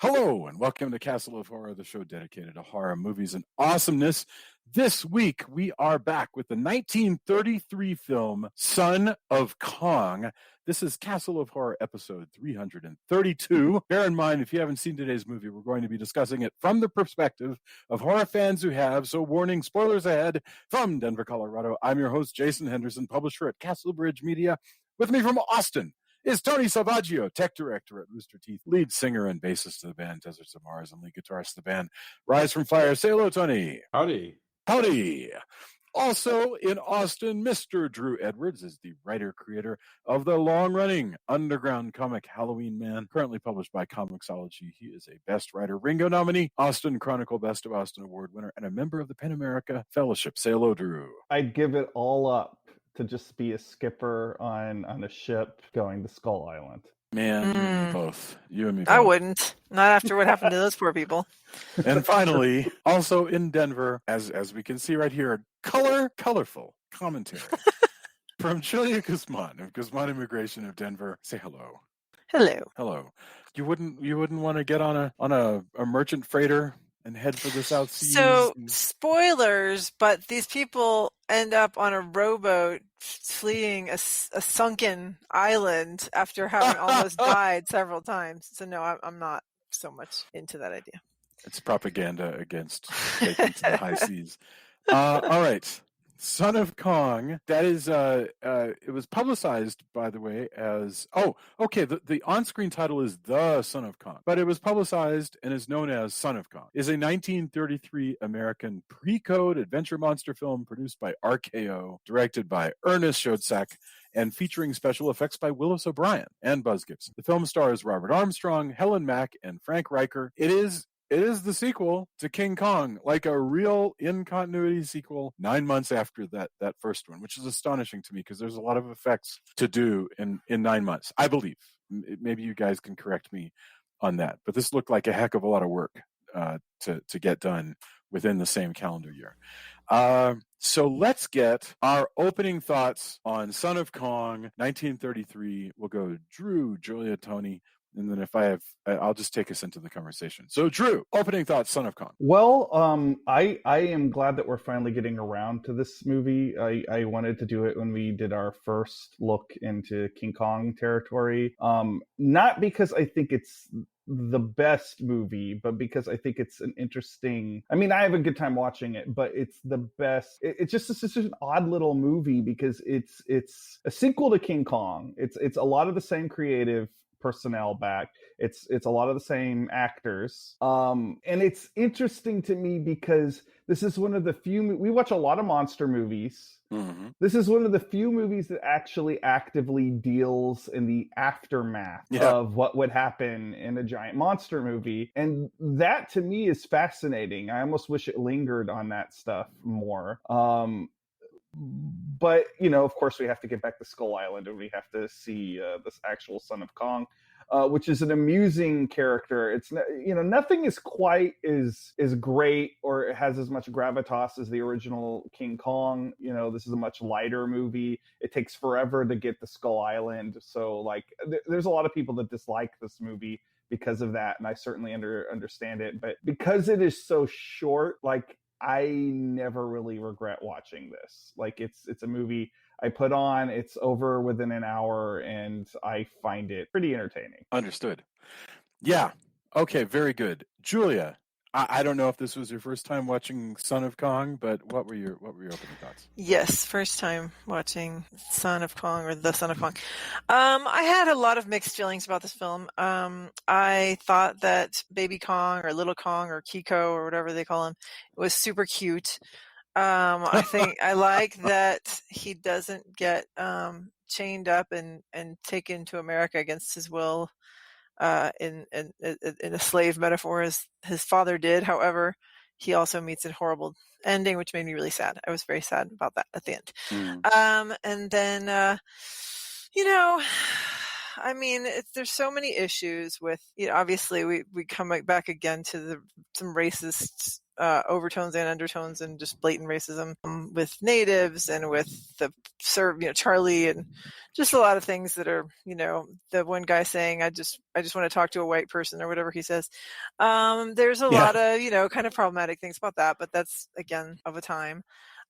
Hello, and welcome to Castle of Horror, the show dedicated to horror movies and awesomeness. This week, we are back with the 1933 film Son of Kong. This is Castle of Horror episode 332. Bear in mind, if you haven't seen today's movie, we're going to be discussing it from the perspective of horror fans who have. So warning, spoilers ahead. From Denver, Colorado, I'm your host, Jason Henderson, publisher at Castle Bridge Media. With me from Austin is Tony Salvaggio, tech director at Rooster Teeth, lead singer and bassist of the band Deserts of Mars, and lead guitarist of the band Rise from Fire. Say hello, Tony. Howdy. Howdy. Also in Austin, Mr. Drew Edwards is the writer-creator of the long-running underground comic Halloween Man, currently published by Comixology. He is a Best Writer Ringo nominee, Austin Chronicle Best of Austin Award winner, and a member of the Pen America Fellowship. Say hello, Drew. I'd give it all up to just be a skipper on a ship going to Skull Island. Man, you and me both. You and me both. I wouldn't. Not after what happened to those poor people. And finally, also in Denver, as we can see right here, colorful commentary from Julia Guzman of Guzman Immigration of Denver. Say hello. Hello. Hello. You wouldn't want to get on a merchant freighter and head for the South Seas? So, spoilers, but these people end up on a rowboat fleeing a sunken island after having almost died several times. So no, I'm not so much into that idea. It's propaganda against taking to the high seas. All right. Son of Kong. That is, it was publicized, by the way, as, the on-screen title is The Son of Kong, but it was publicized and is known as Son of Kong. Is a 1933 American pre-code adventure monster film produced by RKO, directed by Ernest Schoedsack, and featuring special effects by Willis O'Brien and Buzz Gibson. The film stars Robert Armstrong, Helen Mack, and Frank Riker. It is the sequel to King Kong, like a real in-continuity sequel 9 months after that first one, which is astonishing to me because there's a lot of effects to do in 9 months, I believe. Maybe you guys can correct me on that. But this looked like a heck of a lot of work to get done within the same calendar year. So let's get our opening thoughts on Son of Kong, 1933. We'll go Drew, Julia, Tony, and then I'll just take us into the conversation. So, Drew, opening thoughts, Son of Kong. Well, I am glad that we're finally getting around to this movie. I wanted to do it when we did our first look into King Kong territory. Not because I think it's the best movie, but because I think it's an interesting... I mean, I have a good time watching it, but it's the best... It's just such an odd little movie because it's a sequel to King Kong. It's a lot of the same creative personnel back. It's a lot of the same actors. And it's interesting to me because this is one of the few... We watch a lot of monster movies. Mm-hmm. This is one of the few movies that actually actively deals in the aftermath of what would happen in a giant monster movie. And that to me is fascinating. I almost wish it lingered on that stuff more. But, of course, we have to get back to Skull Island and we have to see this actual Son of Kong, which is an amusing character. It's, nothing is quite as great or has as much gravitas as the original King Kong. This is a much lighter movie. It takes forever to get to Skull Island. So, there's a lot of people that dislike this movie because of that, and I certainly understand it. But because it is so short, I never really regret watching this. It's a movie I put on, it's over within an hour, and I find it pretty entertaining. Understood. Yeah. Okay, very good. Julia, I don't know if this was your first time watching Son of Kong, but what were your opening thoughts? Yes, first time watching Son of Kong or The Son of Kong. I had a lot of mixed feelings about this film. I thought that Baby Kong or Little Kong or Kiko or whatever they call him was super cute. I think I like that he doesn't get chained up and taken to America against his will. In a slave metaphor as his father did. However, he also meets a horrible ending, which made me really sad. I was very sad about that at the end. And then, I mean, there's so many issues with, obviously we come back again to some racist overtones and undertones and just blatant racism with natives and with the Charlie, and just a lot of things that are, the one guy saying, I just want to talk to a white person or whatever he says. There's a lot of, kind of problematic things about that, but that's again of a time.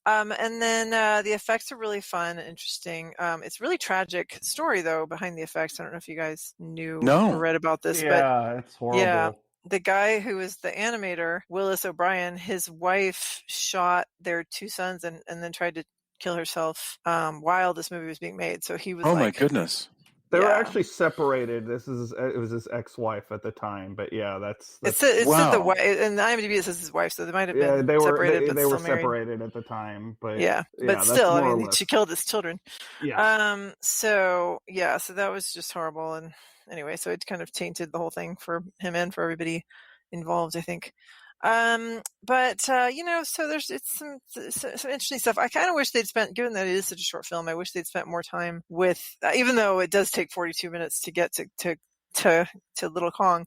And then the effects are really fun and interesting. It's a really tragic story, though, behind the effects. I don't know if you guys knew or read about this. Yeah, it's horrible. Yeah, the guy who was the animator, Willis O'Brien, his wife shot their 2 sons and then tried to kill herself while this movie was being made. So he was my goodness. They were actually separated. It was his ex-wife at the time, but yeah, that's it said the wife, and IMDb it says his wife, so they might have been separated. They were separated at the time, but but still, I mean, she killed his children. Yeah. So that was just horrible, and anyway, so it kind of tainted the whole thing for him and for everybody involved, I think. But so there's some interesting stuff. I kind of wish they'd spent, given that it is such a short film, I wish they'd spent more time with, even though it does take 42 minutes to get to Little Kong.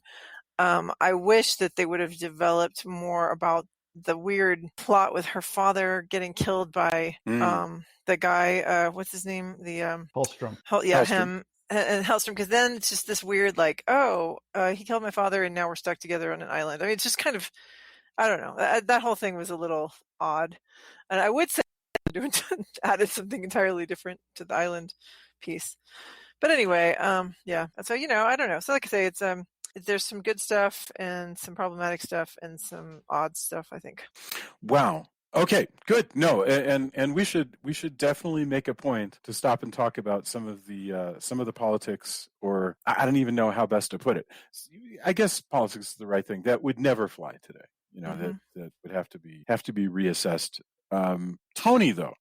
I wish that they would have developed more about the weird plot with her father getting killed by the guy. What's his name? The Hellstrom. Him. And Hellstrom, because then it's just this weird, like, he killed my father and now we're stuck together on an island. I mean, it's just kind of, I don't know. That whole thing was a little odd. And I would say added something entirely different to the island piece. But anyway, so, I don't know. So like I say, it's there's some good stuff and some problematic stuff and some odd stuff, I think. Wow. Okay, good. No, and we should definitely make a point to stop and talk about some of the politics, or I don't even know how best to put it. I guess politics is the right thing. That would never fly today. That would have to be reassessed. Tony, though,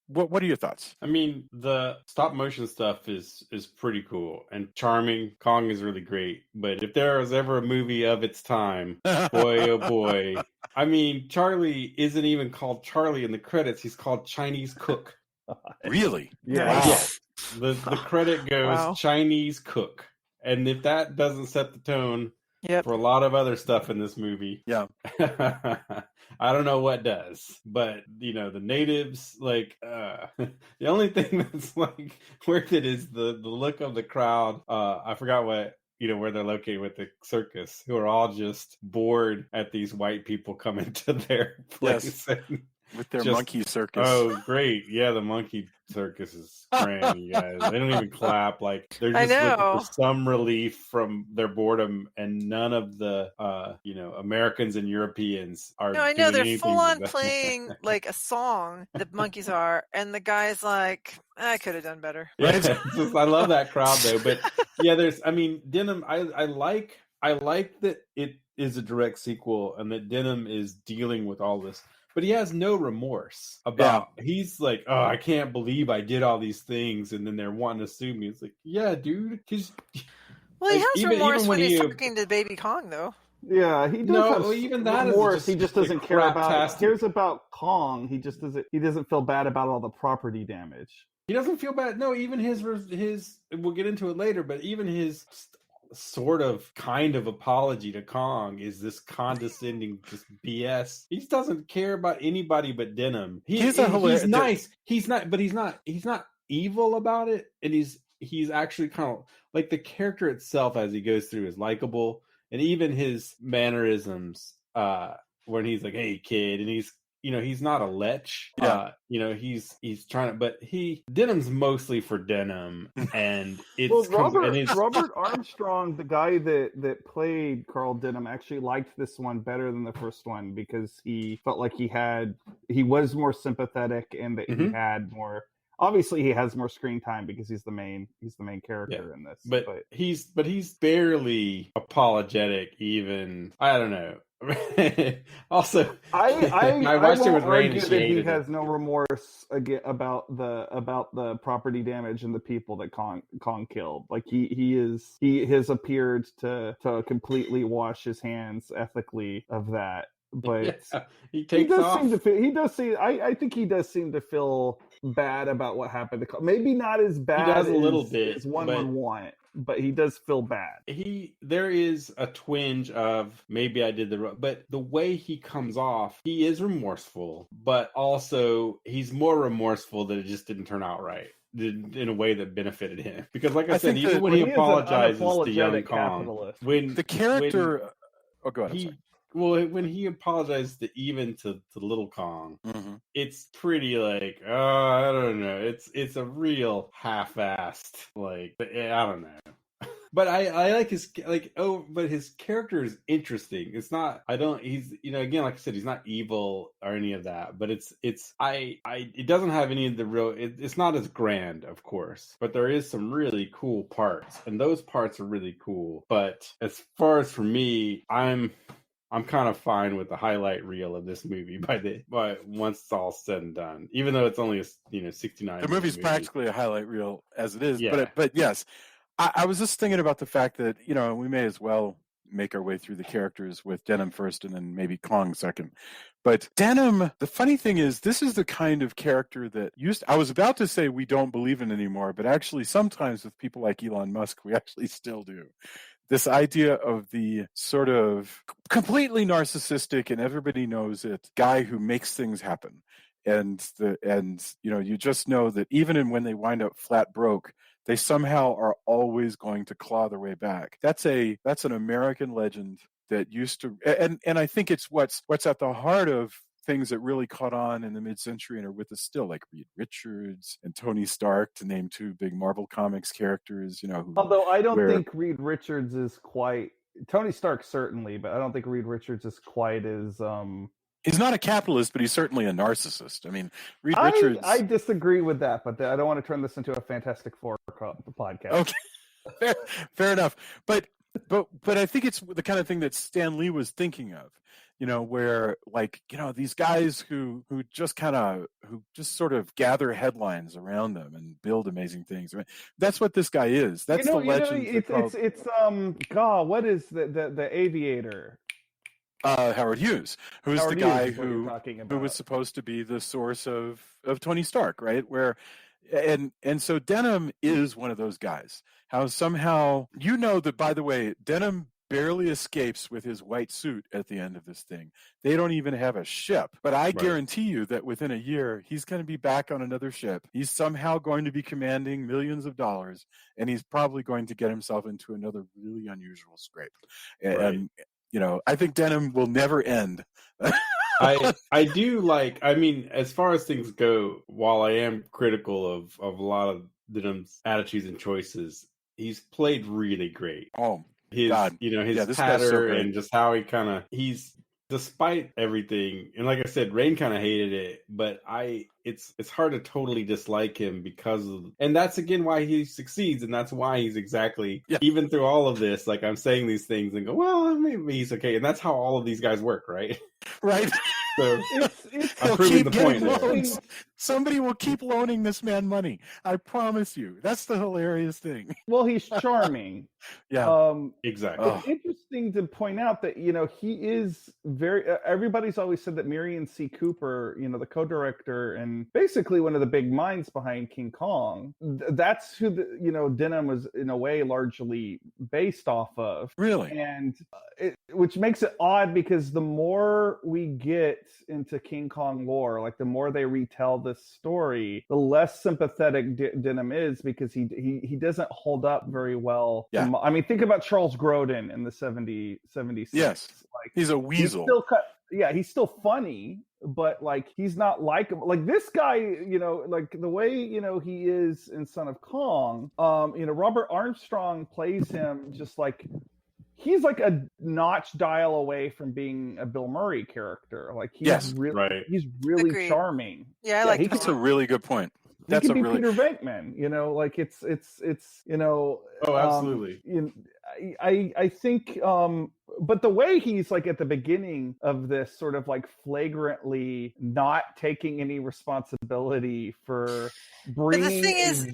what are your thoughts? I mean, the stop motion stuff is pretty cool and charming. Kong is really great, but if there was ever a movie of its time, boy oh boy. I mean, Charlie isn't even called Charlie in the credits. He's called Chinese Cook. Really? Yeah. Wow. The credit goes Chinese Cook. And if that doesn't set the tone for a lot of other stuff in this movie, I don't know what does. But, the natives, like, the only thing that's, like, worth it is the look of the crowd. I forgot what, where they're located with the circus, who are all just bored at these white people coming to their place. Yes. With their monkey circus. Oh, great. Yeah, the monkey circus is grand, you guys. They don't even clap. Like, they're just looking for some relief from their boredom, and none of the, Americans and Europeans are doing anything. No, I know. They're full on playing, like, a song, the monkeys are, and the guy's like, I could have done better. Yeah, I love that crowd, though. But, yeah, Denim, I like that it is a direct sequel and that Denim is dealing with all this. But he has no remorse about. Yeah. He's like, oh, I can't believe I did all these things, and then they're wanting to sue me. It's like, yeah, dude. Well, he has remorse when he's talking to Baby Kong, though. Yeah, he does have even that remorse. He just doesn't care about. He cares about Kong. He just doesn't. He doesn't feel bad about all the property damage. He doesn't feel bad. No, even his. We'll get into it later, but even his sort of kind of apology to Kong is this condescending just BS. He doesn't care about anybody but Denim. He's nice. He's not evil about it, and he's actually kind of like the character itself as he goes through is likable, and even his mannerisms when he's like, "Hey kid," and he's not a lech. Yeah. He's trying to, but Denim's mostly for Denim, and it's Robert Armstrong, the guy that played Carl Denham, actually liked this one better than the first one because he felt like he was more sympathetic and that he had more. Obviously, he has more screen time because he's the main character in this. But he's barely apologetic. Even I don't know. Also, I watched it with Rain. He has no remorse about the property damage and the people that Kong killed. Like he has appeared to completely wash his hands ethically of that. But he takes off. I think he does seem to feel bad about what happened to maybe not as bad does a little bit, as one but would want, but he does feel bad. There is a twinge of maybe I did but the way he comes off, he is remorseful, but also he's more remorseful that it just didn't turn out right in a way that benefited him. Because like I said, even when he apologizes to young Kong, when the character, go ahead. I'm sorry. Well, when he apologizes to little Kong, it's pretty like, I don't know. It's a real half-assed, like, I don't know. But I like his but his character is interesting. It's not. He's again, like I said, he's not evil or any of that. But it doesn't have any of the real. It's not as grand, of course. But there is some really cool parts, and those parts are really cool. But as far as for me, I'm kind of fine with the highlight reel of this movie by once it's all said and done. Even though it's only 69. The movie's practically a highlight reel as it is. Yeah. But yes. I was just thinking about the fact that, we may as well make our way through the characters with Denham first and then maybe Kong second. But Denham, the funny thing is, this is the kind of character that I was about to say we don't believe in anymore, but actually sometimes with people like Elon Musk, we actually still do. This idea of the sort of completely narcissistic and everybody knows it guy who makes things happen. And you just know that even when they wind up flat broke, they somehow are always going to claw their way back. That's an American legend that used to, and I think it's what's at the heart of things that really caught on in the mid-century and are with us still, like Reed Richards and Tony Stark, to name two big Marvel Comics characters. Although I don't think Reed Richards is quite Tony Stark certainly, but I don't think Reed Richards is quite as. He's not a capitalist, but he's certainly a narcissist. I mean, Reed Richards. I disagree with that, but I don't want to turn this into a Fantastic Four podcast. Okay, fair enough. But I think it's the kind of thing that Stan Lee was thinking of. Where these guys who just sort of gather headlines around them and build amazing things. I mean, that's what this guy is. That's the legend. It's what is the Aviator? Howard Hughes, who's the guy who was supposed to be the source of Tony Stark, right? And so Denham is one of those guys. How somehow, that, by the way, Denham barely escapes with his white suit at the end of this thing. They don't even have a ship. But I guarantee you that within a year, he's going to be back on another ship. He's somehow going to be commanding millions of dollars, and he's probably going to get himself into another really unusual scrape. And I think Denham will never end. I do like, as far as things go, while I am critical of a lot of Denham's attitudes and choices, he's played really great. Oh, his God. His patter and just how he's despite everything, and like I said, Rain kind of hated it, but it's hard to totally dislike him and that's again why he succeeds, and that's why he's even through all of this, like I'm saying these things and go, well, maybe he's okay, and that's how all of these guys work, right? Right. So I'm proving the point there. Somebody will keep loaning this man money. I promise you. That's the hilarious thing. Well, he's charming. Yeah. Exactly. It's interesting to point out that he is very. Everybody's always said that Marion C. Cooper, the co-director and basically one of the big minds behind King Kong, that's who Denham was in a way largely based off of. Really? And which makes it odd because the more we get into King Kong lore, like the more they retell this story, the less sympathetic Denham is, because he doesn't hold up very well. Yeah. Think about Charles Grodin in the 76. Yes. Like, he's a weasel. He's still funny, but he's not likable. Like this guy, the way he is in Son of Kong. Robert Armstrong plays him just like he's like a notch dial away from being a Bill Murray character. Like he's really Agreed. Charming. Yeah, I like that's a really good point. That's Peter Venkman. It's Oh, absolutely. I think, but the way he's like at the beginning of this sort of like flagrantly not taking any responsibility for bringing. But the thing is,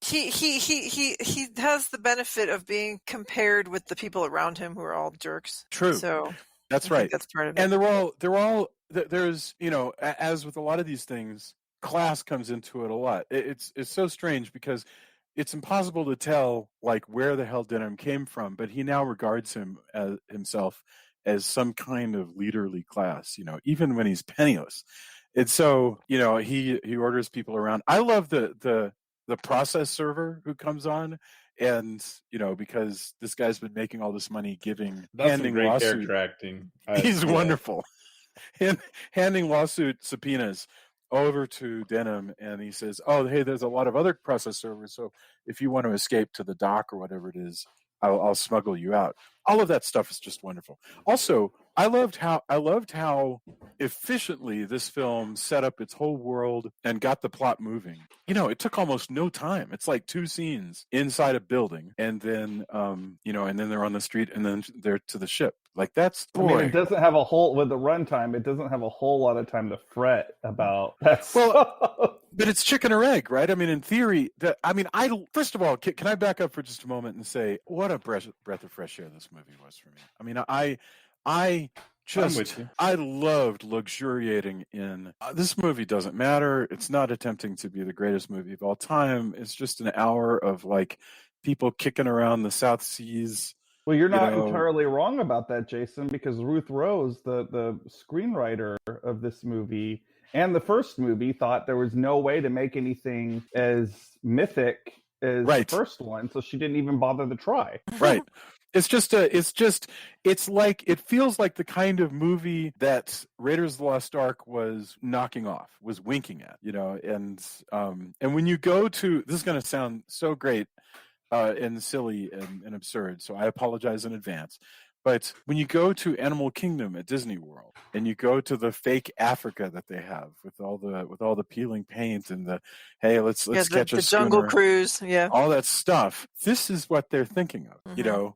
he has the benefit of being compared with the people around him who are all jerks. True. So that's right. That's part of it. And they're all there's as with a lot of these things, class comes into it a lot. It's so strange because it's impossible to tell like where the hell Denham came from, but he now regards himself as some kind of leaderly class, even when he's penniless. And so, he orders people around. I love the process server who comes on, and because this guy's been making all this money That's some handing great lawsuit. character acting. He's wonderful. And handing lawsuit subpoenas over to Denham, and he says, "Oh, hey, there's a lot of other process servers, so if you want to escape to the dock or whatever it is, I'll smuggle you out." All of that stuff is just wonderful. Also, I loved how efficiently this film set up its whole world and got the plot moving. It took almost no time. It's like 2 scenes inside a building, and then and then they're on the street, and then they're to the ship. Like that's boy. I mean, it doesn't have a whole with the runtime. It doesn't have a whole lot of time to fret about that. Well, but it's chicken or egg, right? I mean, in theory, first of all, can I back up for just a moment and say what a breath of fresh air this movie was for me. I mean, I loved luxuriating in this movie. Doesn't matter. It's not attempting to be the greatest movie of all time. It's just an hour of like people kicking around the South Seas. Well, you're not entirely wrong about that, Jason, because Ruth Rose, the screenwriter of this movie and the first movie, thought there was no way to make anything as mythic as the first one, so she didn't even bother to try. Right. It feels like the kind of movie that Raiders of the Lost Ark was knocking off, was winking at, and when you go to, this is going to sound so great, and silly and absurd, so I apologize in advance. But when you go to Animal Kingdom at Disney World, and you go to the fake Africa that they have with all the peeling paint and the let's catch a schooner, Jungle Cruise, all that stuff. This is what they're thinking of, Mm-hmm.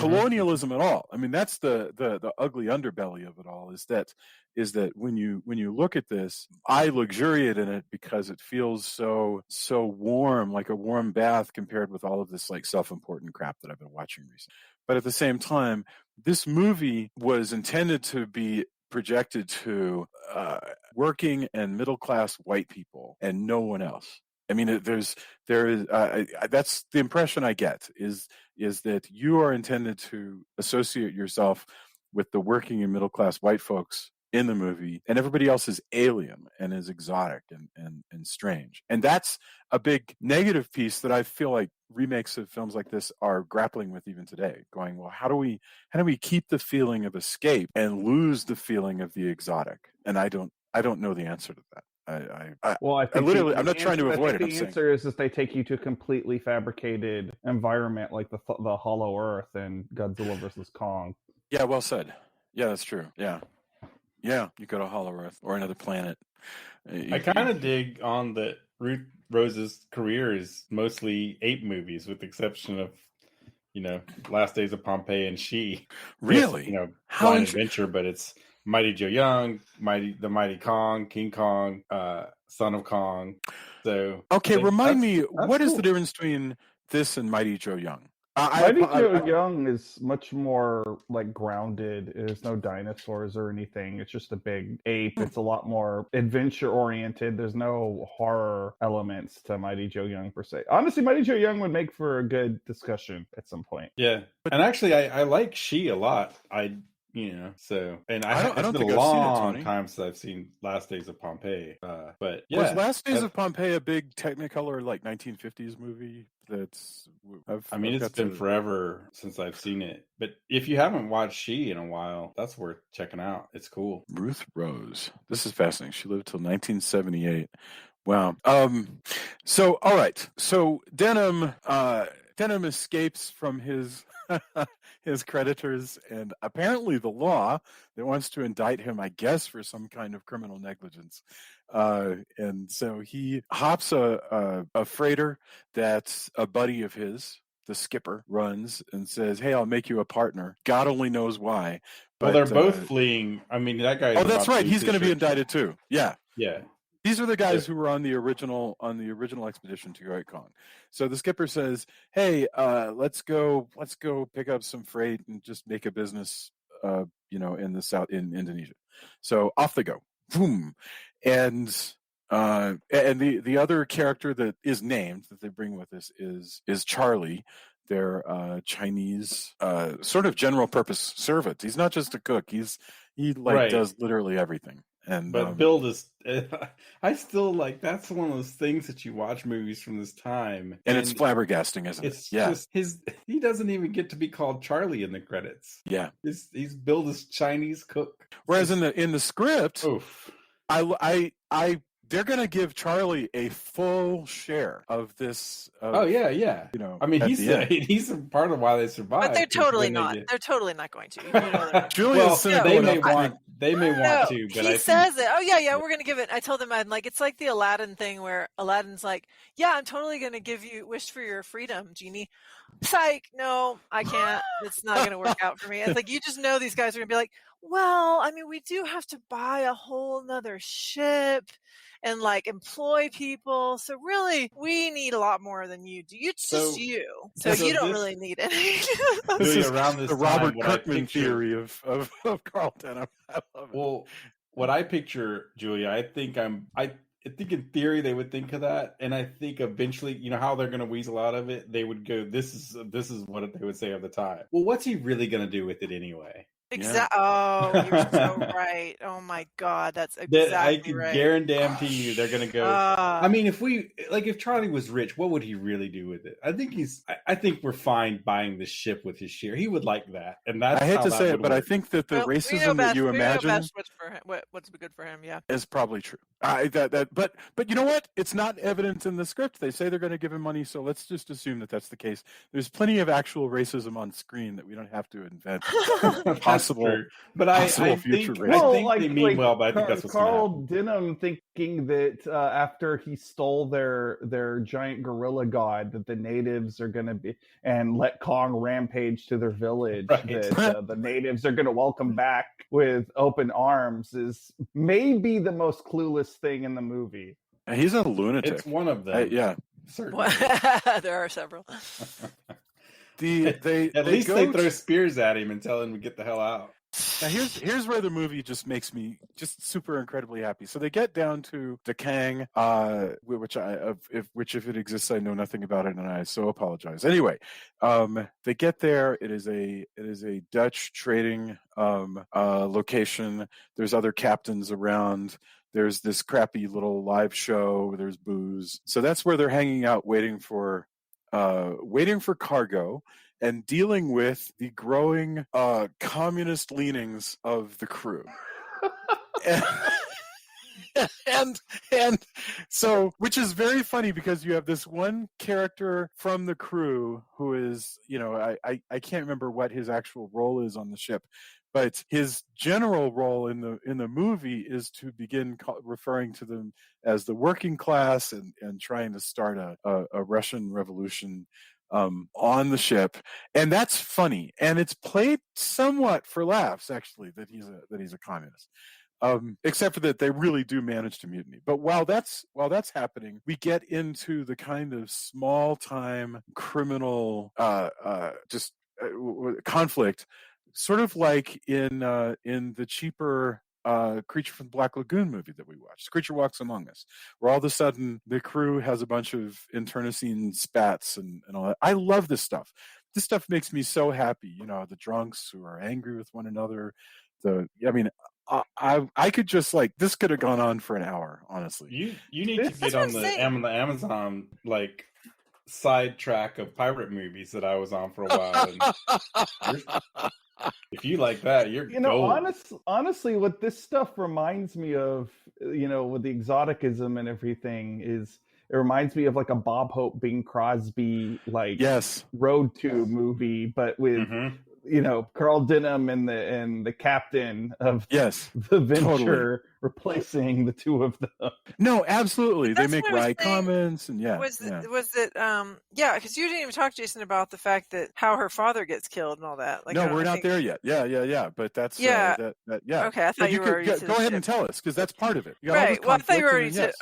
Colonialism at all. I mean, that's the ugly underbelly of it all. Is that when you look at this, I luxuriate in it because it feels so warm, like a warm bath compared with all of this like self-important crap that I've been watching recently. But at the same time, this movie was intended to be projected to working and middle class white people and no one else. I mean, that's the impression I get is that you are intended to associate yourself with the working and middle class white folks in the movie, and everybody else is alien and is exotic and strange. And that's a big negative piece that I feel like remakes of films like this are grappling with even today, going, well, how do we keep the feeling of escape and lose the feeling of the exotic? And I don't know the answer to that. I'm not trying to avoid it. The answer is they take you to a completely fabricated environment like the Hollow Earth and Godzilla versus Kong. Yeah, well said. Yeah, that's true. Yeah, you go to Hollow Earth or another planet. I kind of dig on that Ruth Rose's career is mostly ape movies, with the exception of Last Days of Pompeii and She. Really? Blind Adventure, but it's Mighty Joe Young, the Mighty Kong, King Kong, Son of Kong. So okay, remind me, what is the difference between this and Mighty Joe Young? Mighty Joe Young is much more like grounded. There's no dinosaurs or anything. It's just a big ape. It's a lot more adventure oriented. There's no horror elements to Mighty Joe Young per se. Honestly, Mighty Joe Young would make for a good discussion at some point. Yeah, and actually, I like She a lot. So, and it's been a long time since I've seen Last Days of Pompeii. But yeah, was Last Days of Pompeii a big Technicolor like 1950s movie? It's been forever since I've seen it. But if you haven't watched She in a while, that's worth checking out. It's cool. Ruth Rose. This is fascinating. She lived till 1978. Wow. So all right. So Denham escapes from his his creditors and apparently the law that wants to indict him, I guess, for some kind of criminal negligence. And so he hops a freighter that a buddy of his, the skipper, runs and says, "Hey, I'll make you a partner." God only knows why. But, well, they're both fleeing. I mean, that guy. Oh, that's right. He's going to be indicted too. Yeah. Yeah. These are the guys who were on the original expedition to Great Kong. So the skipper says, "Hey, let's go pick up some freight and just make a business, in Indonesia." So off they go, boom, and And the other character that is named that they bring with us is Charlie, their Chinese sort of general purpose servant. He's not just a cook. He Right. does literally everything. And But Bill is, I still like, that's one of those things that you watch movies from this time. and it's flabbergasting, isn't it? It's Yeah. just he doesn't even get to be called Charlie in the credits. Yeah. He's billed as Chinese cook. Whereas in the script, Oof. they're going to give Charlie a full share of this. Oh yeah. You know, I mean, at the end. he's a part of why they survive. But they're 'cause totally then they not. get- They're totally not going to. You know that. Julia's Well, cynical they may enough. want No, to, but he I says think it. Oh yeah, we're gonna give it. I told him I'm like, it's like the Aladdin thing where Aladdin's like, yeah, I'm totally gonna give you wish for your freedom, genie. Psych, no, I can't. It's not gonna work out for me. It's like you just know these guys are gonna be like, well, I mean, we do have to buy a whole nother ship and like employ people. So really, we need a lot more than you do. It's just you. So you don't really need it. This is around this the time, Robert what I Kirkman picture- theory of Carl Denham. I love it. Well, what I picture, Julia, I think in theory they would think of that, and I think eventually, you know how they're going to weasel out of it. They would go, "This is what they would say at the time." Well, what's he really going to do with it anyway? Exactly. Oh, you're so right. Oh my God, that's exactly I can right. guarantee you they're going to go. I mean, if Charlie was rich, what would he really do with it? I think we're fine buying the ship with his share. He would like that, and that's. I hate how to that say it, would but I work. think that the racism that you imagine what's good for him, yeah. is probably true. But you know what? It's not evident in the script. They say they're going to give him money, so let's just assume that that's the case. There's plenty of actual racism on screen that we don't have to invent. Possible. True. But I possible think, future I racism. think they mean well, but I think that's what's going to Carl happen. Denham thinking that after he stole their giant gorilla god, that the natives are going to be and let Kong rampage to their village, Right. that the natives are going to welcome back with open arms is maybe the most clueless thing in the movie. He's a lunatic. It's one of them. Yeah. Certainly. There are several. At least they throw spears at him and tell him to get the hell out. Now here's where the movie just makes me just super incredibly happy. So they get down to Kang, which if it exists, I know nothing about it, and I so apologize. Anyway, they get there. It is a Dutch trading location. There's other captains around. There's this crappy little live show. There's booze. So that's where they're hanging out, waiting for cargo and dealing with the growing communist leanings of the crew. and so, which is very funny because you have this one character from the crew who is, I can't remember what his actual role is on the ship, but his general role in the movie is to begin referring to them as the working class and trying to start a Russian revolution on the ship, and that's funny, and it's played somewhat for laughs actually that he's a communist. Except for that they really do manage to mutiny. But while that's happening, we get into the kind of small time criminal conflict, sort of like in the cheaper Creature from the Black Lagoon movie that we watched, Creature Walks Among Us, where all of a sudden the crew has a bunch of internecine spats and all that. I love this stuff. This stuff makes me so happy. The drunks who are angry with one another. I could just this could have gone on for an hour, honestly. You need to get on the Amazon sidetrack of pirate movies that I was on for a while. If you like that, you're gold. Honestly, what this stuff reminds me of, with the exoticism and everything, is it reminds me of like a Bob Hope, Bing Crosby, road to movie, but with Carl Denham and the captain of the Venture replacing the two of them. No, absolutely. They make wry comments and was it because you didn't even talk, Jason, about the fact that how her father gets killed and all that. We're not there yet. Yeah. But that's Okay, I thought you were already go ahead and tell us, because that's part of it. Right. Well, I thought you were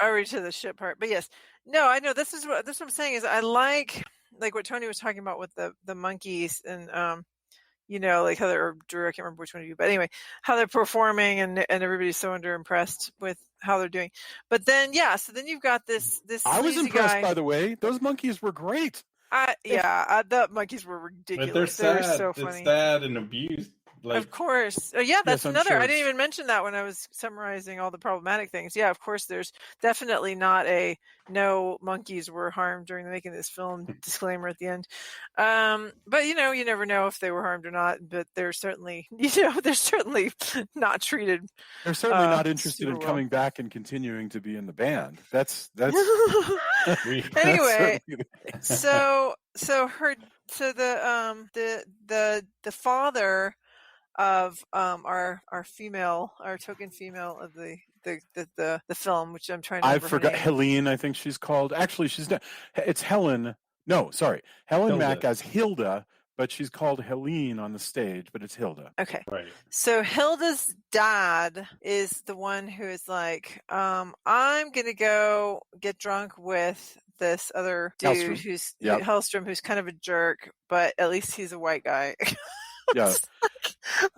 already to the ship part, but yes. No, I know this is what I'm saying is I like what Tony was talking about with the monkeys and like how they're, Drew, I can't remember which one of you, but anyway, how they're performing and everybody's so impressed with how they're doing. But then, so then you've got this I was sleazy impressed, guy. by the way. Those monkeys were great. The monkeys were ridiculous. But they're sad. They were so They're funny. sad and abused. Like, of course. That's Yes, I'm another. sure I didn't it's- even mention that when I was summarizing all the problematic things. Yeah, of course, there's definitely not a no monkeys were harmed during the making of this film disclaimer at the end. But you never know if they were harmed or not. But they're certainly, they're certainly not treated. They're certainly not interested in super coming back and continuing to be in the band. That's well. Anyway, so the father of our token female of the film, which I'm trying to remember. I forgot her name. Helene, I think she's called. Actually, she's not. It's Helen. No, sorry. Helen Mack as Hilda, but she's called Helene on the stage, but it's Hilda. Okay. right. So Hilda's dad is the one who is like, I'm gonna go get drunk with this other dude Hellstrom. who's Yep. Hellstrom, who's kind of a jerk, but at least he's a white guy. Yeah.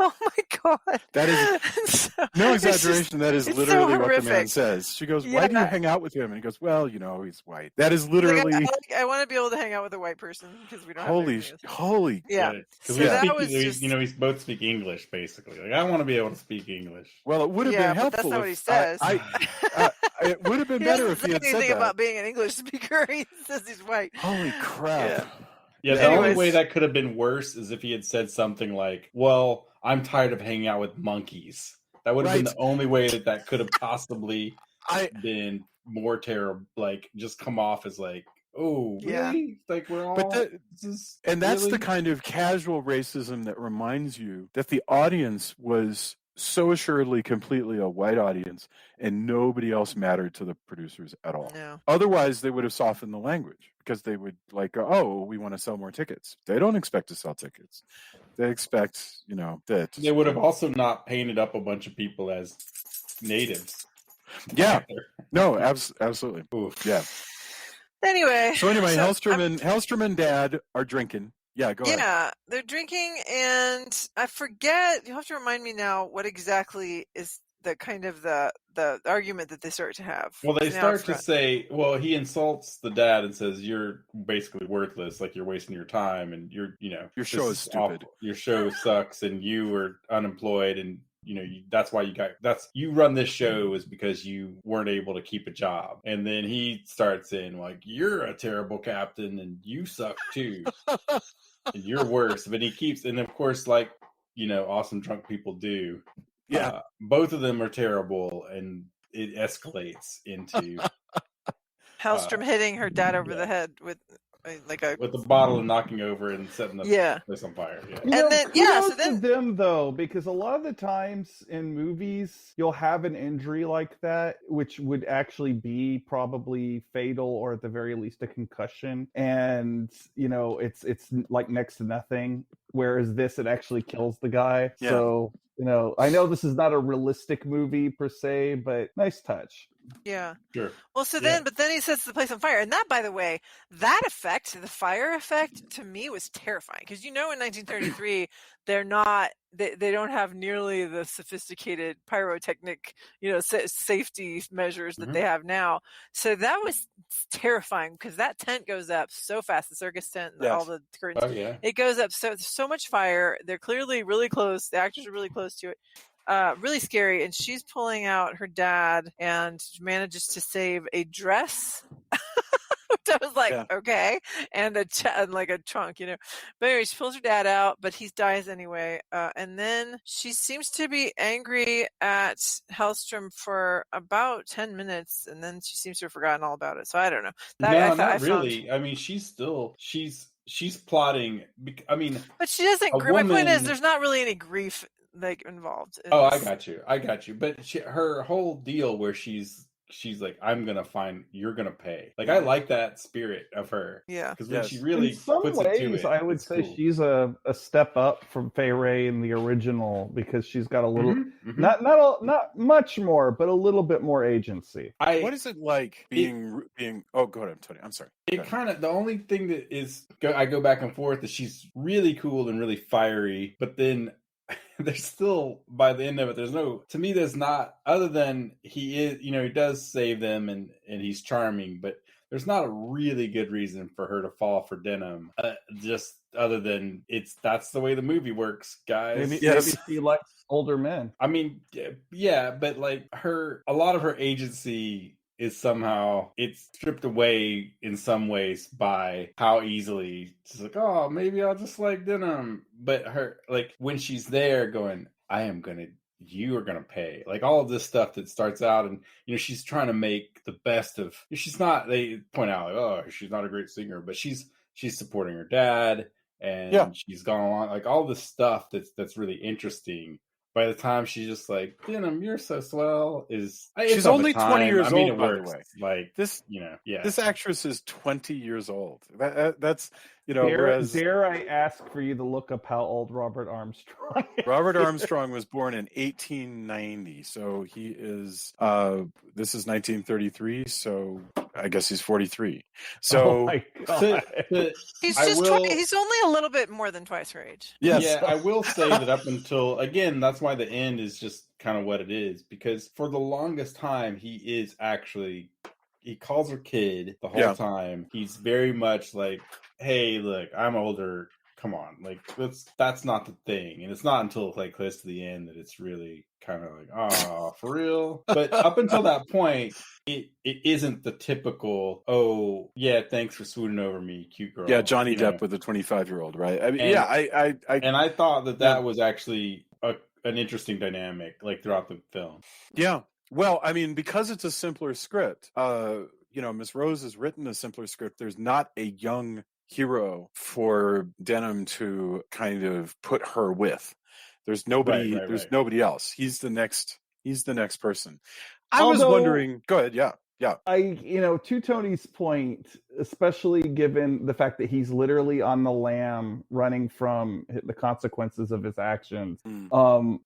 Oh my god. That is no exaggeration. That is literally what the man says. She goes, "Why do you hang out with him?" And he goes, "Well, he's white." That is literally. I want to be able to hang out with a white person because we don't. Holy. Yeah. Because we both speak English, basically. Like, I want to be able to speak English. Well, it would have been helpful. But that's not what he says. It would have been better if he had said anything that. about being an English speaker. He says he's white. Holy crap. Yeah, the only way that could have been worse is if he had said something like, "Well, I'm tired of hanging out with monkeys." That would have been the only way that could have possibly been more terrible. Like, just come off as like, "Oh, really?" Yeah. Like, we're all. That's the kind of casual racism that reminds you that the audience was so assuredly completely a white audience and nobody else mattered to the producers at all. No. Otherwise, they would have softened the language because they would we want to sell more tickets. They don't expect to sell tickets. They expect, that. They would have also not painted up a bunch of people as natives. Yeah. No, absolutely. Oof. Yeah. Anyway. So Hellstrom and Dad are drinking. Yeah, go ahead. Yeah, they're drinking, and I forget. You'll have to remind me now what exactly is the kind of the argument that they start to have. Well, they start to say, well, he insults the dad and says, "You're basically worthless. Like, you're wasting your time, and your show is stupid. Awful. Your show sucks, and you were unemployed, and that's why you run this show is because you weren't able to keep a job." And then he starts saying, like, "You're a terrible captain, and you suck too, and you're worse." But he keeps, and of course, like awesome drunk people do. Yeah, both of them are terrible, and it escalates into Hellstrom hitting her dad over the head with the bottle and knocking over and setting the place on fire. Yeah. So then them though, because a lot of the times in movies you'll have an injury like that, which would actually be probably fatal or at the very least a concussion, and it's like next to nothing. Whereas this, it actually kills the guy. Yeah. So I know this is not a realistic movie per se, but nice touch. Yeah. Sure. Well, but then he sets the place on fire. And that, by the way, that effect, the fire effect, to me was terrifying. Because in 1933, they're not, they don't have nearly the sophisticated pyrotechnic, safety measures that they have now. So that was terrifying because that tent goes up so fast, the circus tent, all the curtains. Oh, yeah. It goes up so much fire. They're clearly really close. The actors are really close to it. Really scary, and she's pulling out her dad and manages to save a dress. I was like, okay, and a trunk, But anyway, she pulls her dad out, but he dies anyway. And then she seems to be angry at Hellstrom for about 10 minutes, and then she seems to have forgotten all about it. So I don't know. Not really. I mean, she's plotting. I mean, but she doesn't. My point is, there's not really any grief involved. Oh, I got you. But her whole deal where she's like, you're gonna pay. Like, I like that spirit of her. Yeah. Because when she really in some puts ways, it to it, I would say cool. She's a step up from Fay Wray in the original because she's got a little, not much more, but a little bit more agency. What is it like being? Oh, go ahead, Tony. I'm sorry. It kind of, the only thing that is, I go back and forth is she's really cool and really fiery, but then there's still, by the end of it, there's not, other than he is, he does save them and he's charming, but there's not a really good reason for her to fall for denim. Just other than that's the way the movie works, guys. Maybe she likes older men. I mean, yeah, but like a lot of her agency is somehow, it's stripped away in some ways by how easily she's like, oh, maybe I'll just like denim. But her, like, when she's there going, you are gonna pay, like all of this stuff that starts out, and she's trying to make the best of, she's not, they point out like, oh, she's not a great singer, but she's supporting her dad, and she's gone along, like all this stuff that's really interesting. By the time she's just like, denim, you're so swell, she's only 20 years old, by the way. Like this, this actress is 20 years old. That's Dare I ask for you to look up how old Robert Armstrong is? Robert Armstrong was born in 1890, so he is. This is 1933, so I guess he's 43. So, oh my God. He's just 20, he's only a little bit more than twice her age. Yes. Yeah, I will say that up until, again, that's why the end is just kind of what it is, because for the longest time he calls her kid the whole time. He's very much like, hey, look, I'm older. Come on, like that's not the thing. And it's not until like close to the end that it's really kind of like, oh, for real. But up until that point, it isn't the typical, oh yeah, thanks for swooning over me, cute girl. Yeah, Johnny Depp with a 25-year-old, right? I mean, I thought that was actually an interesting dynamic, like throughout the film. Yeah. Well, I mean, because it's a simpler script, Miss Rose has written a simpler script. There's not a young hero for Denham to kind of put her with. There's nobody. There's nobody else. He's the next person. I was wondering. Go ahead. Yeah. To Tony's point, especially given the fact that he's literally on the lam running from the consequences of his actions,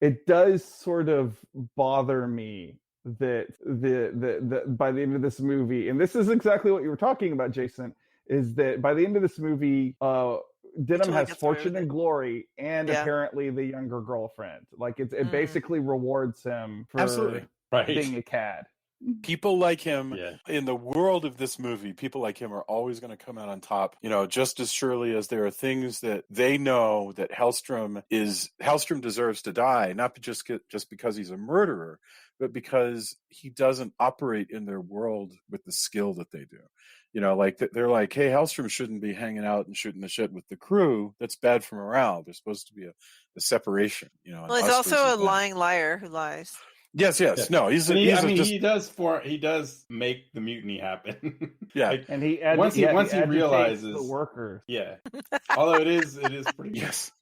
it does sort of bother me that the by the end of this movie, and this is exactly what you were talking about, Jason, is that by the end of this movie, Denham has fortune and glory, and apparently the younger girlfriend. Like it basically rewards him for being a cad. People like him in the world of this movie, people like him are always going to come out on top, just as surely as there are things that they know that Hellstrom deserves to die, not just because he's a murderer, but because he doesn't operate in their world with the skill that they do. Like they're like, hey, Hellstrom shouldn't be hanging out and shooting the shit with the crew. That's bad for morale. There's supposed to be a separation. Well, he's also a lying liar who lies. Yes. No, he does make the mutiny happen. Yeah, like, and he once he realizes the workers. Yeah, although it is pretty. Yes.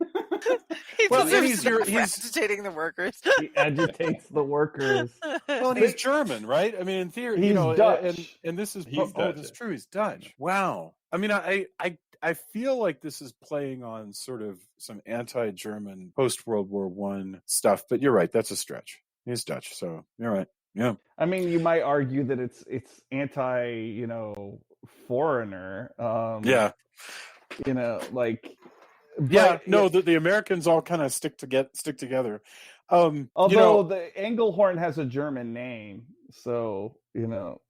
He's agitating the workers. He agitates the workers. Well, and he's German, right? I mean, in theory, he's Dutch. and this is that's true. He's Dutch. Wow. I mean, I feel like this is playing on sort of some anti-German post-World War I stuff, but you're right. That's a stretch. He's Dutch, so you're right. Yeah. I mean, you might argue that it's anti, foreigner. The Americans all kind of stick together. Although the Engelhorn has a German name, so who knows?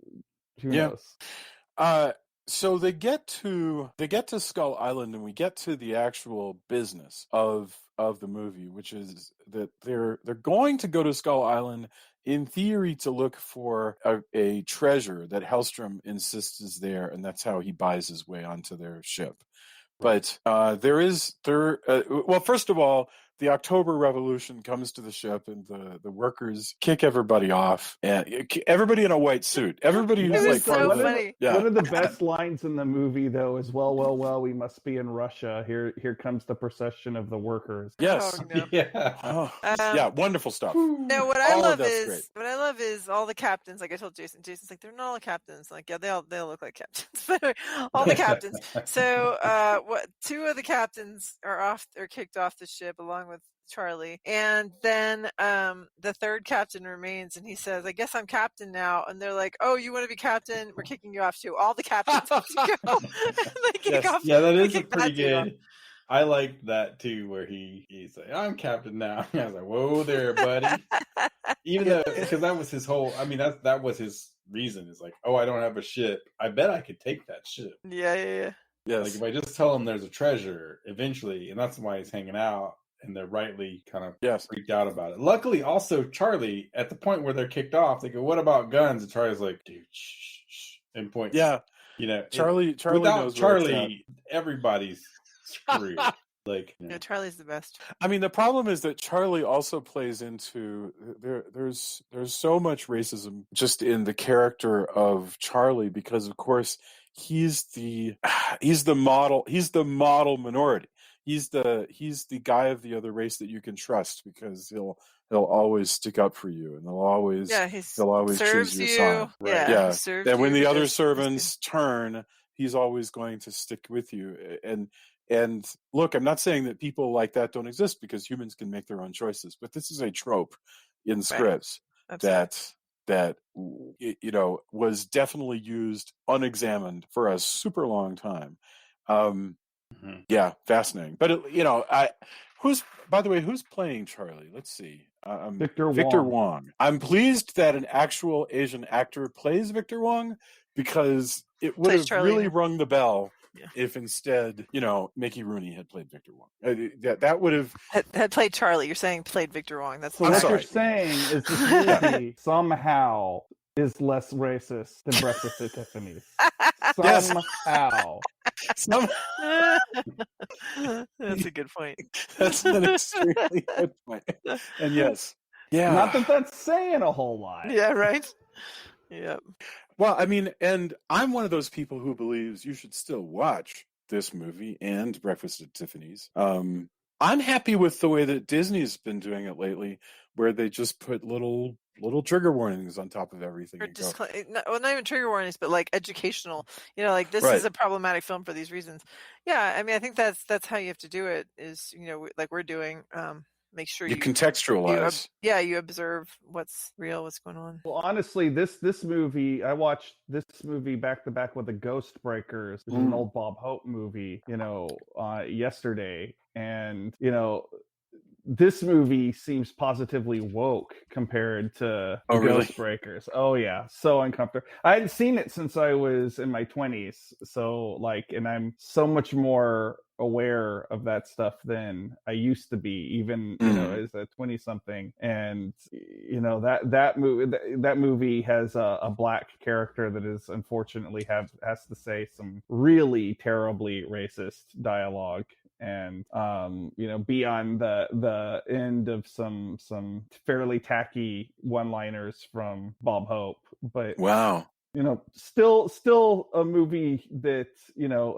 So they get to Skull Island, and we get to the actual business of the movie, which is that they're going to go to Skull Island in theory to look for a treasure that Hellstrom insists is there, and that's how he buys his way onto their ship. But first of all, the October Revolution comes to the ship, and the workers kick everybody off, and everybody in a white suit. Everybody who's like so funny. One of the best lines in the movie, though, is well, we must be in Russia. Here comes the procession of the workers. Yes. Oh, no. Yeah. Wonderful stuff. No, what I love is all the captains. Like I told Jason, Jason's like, they're not all captains. Like, yeah, they all look like captains, but all the captains. So, two of the captains are kicked off the ship along with Charlie, and then the third captain remains, and he says, I guess I'm captain now. And they're like, oh, you want to be captain? We're kicking you off too. All the captains have to go. They kick off. Yeah, that is pretty good. I liked that too, where he's like, I'm captain now. I was like, whoa there, buddy. Even though, because that was his whole, I mean, that was his reason. Is like, oh, I don't have a ship. I bet I could take that ship. Yeah. Yes. Like if I just tell him there's a treasure eventually, and that's why he's hanging out, and they're rightly kind of freaked out about it. Luckily, also Charlie, at the point where they're kicked off, they go, "What about guns?" And Charlie's like, "Dude, shh," and points. Yeah, you know, Charlie without knows Charlie, everybody's screwed. Like, Yeah, Charlie's the best. I mean, the problem is that Charlie also plays into there's so much racism just in the character of Charlie, because of course he's the model minority. He's the guy of the other race that you can trust, because he'll always stick up for you, and he'll always choose your side. Right. Yeah. And when the other servants turn, he's always going to stick with you. And look, I'm not saying that people like that don't exist, because humans can make their own choices, but this is a trope in scripts that was definitely used unexamined for a super long time. Yeah, fascinating. But who's playing Charlie? Let's see. Victor Wong. I'm pleased that an actual Asian actor plays Victor Wong, because it would have really rung the bell if instead, Mickey Rooney had played Victor Wong. That would have had played Charlie. You're saying played Victor Wong. That's so. What you're saying is this movie somehow is less racist than Breakfast at Tiffany's. Somehow. That's a good point. That's an extremely good point. And yes. Yeah. Not that that's saying a whole lot. Yeah, right? Yep. Well, I mean, and I'm one of those people who believes you should still watch this movie and Breakfast at Tiffany's. I'm happy with the way that Disney's been doing it lately, where they just put little trigger warnings on top of everything. Not even trigger warnings, but like educational. Like this is a problematic film for these reasons. Yeah, I mean, I think that's how you have to do it. Is like we're doing. Make sure you contextualize. You observe what's real, what's going on. Well, honestly, this movie, I watched this movie back to back with The Ghost Breakers, which is an old Bob Hope movie, yesterday, and this movie seems positively woke compared to Ghost Breakers. Oh yeah, so uncomfortable. I hadn't seen it since I was in my 20s, so and I'm so much more aware of that stuff than I used to be, even as a 20-something. And that movie has a black character that is unfortunately has to say some really terribly racist dialogue. And beyond the end of some fairly tacky one-liners from Bob Hope, but wow, still a movie that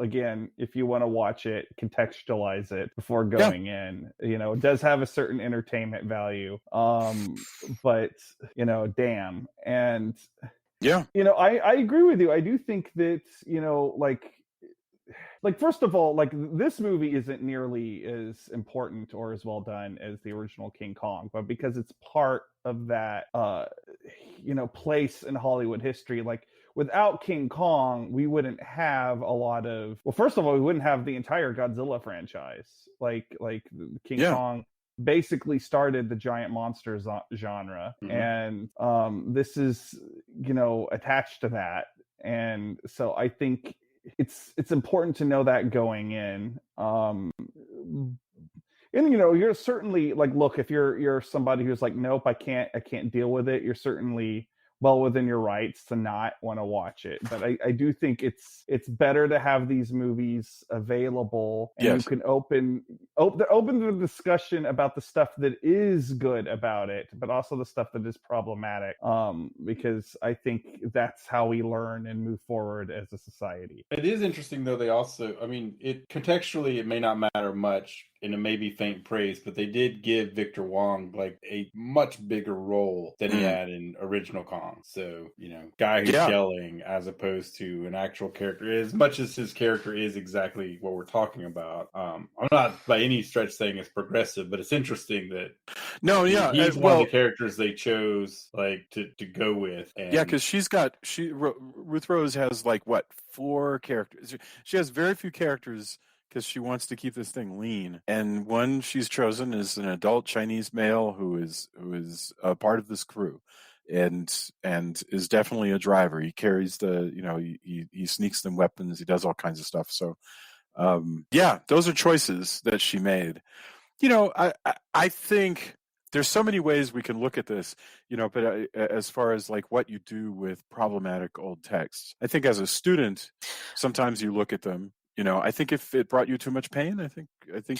again, if you want to watch it, contextualize it before going in. It does have a certain entertainment value, but damn. And I agree with you. I do think that like first of all, like this movie isn't nearly as important or as well done as the original King Kong, but because it's part of that place in Hollywood history, like without King Kong, we wouldn't have a lot of, well, first of all, we wouldn't have the entire Godzilla franchise. Like King Kong basically started the giant monster genre, and this is attached to that. And so I think it's important to know that going in. And you're certainly like, look, if you're somebody who's like, nope, I can't deal with it, you're certainly well within your rights to not want to watch it. But I do think it's better to have these movies available, and you can open the discussion about the stuff that is good about it, but also the stuff that is problematic. Because I think that's how we learn and move forward as a society. It is interesting though. They also, I mean, contextually it may not matter much, and it may be faint praise, but they did give Victor Wong like a much bigger role than he had in original Kong. So, guy who's yelling as opposed to an actual character, as much as his character is exactly what we're talking about. I'm not by any stretch saying it's progressive, but it's interesting that he's one of the characters they chose like to go with. And because Ruth Rose has like 4 characters. She has very few characters because she wants to keep this thing lean. And one she's chosen is an adult Chinese male who is a part of this crew, and is definitely a driver. He carries he sneaks them weapons. He does all kinds of stuff. So yeah, those are choices that she made. I think there's so many ways we can look at this, but as far as like what you do with problematic old texts, I think as a student, sometimes you look at them. I think if it brought you too much pain, I think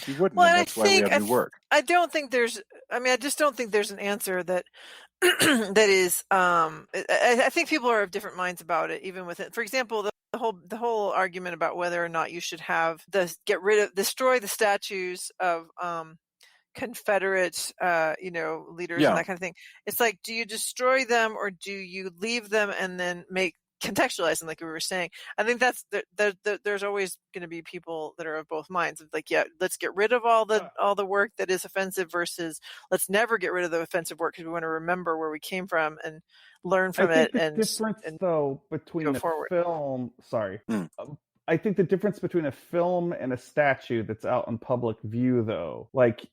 you wouldn't. Well, and that's why we have new work. I just don't think there's an answer that that is. I think people are of different minds about it, even with it. For example, the whole argument about whether or not you should have destroy the statues of Confederate, leaders and that kind of thing. It's like, do you destroy them or do you leave them and then contextualize them, like we were saying? I think there's always going to be people that are of both minds. Of like, yeah, let's get rid of all the work that is offensive versus let's never get rid of the offensive work because we want to remember where we came from and learn from it. The difference, though, between a film. Sorry. I think the difference between a film and a statue that's out in public view, though, like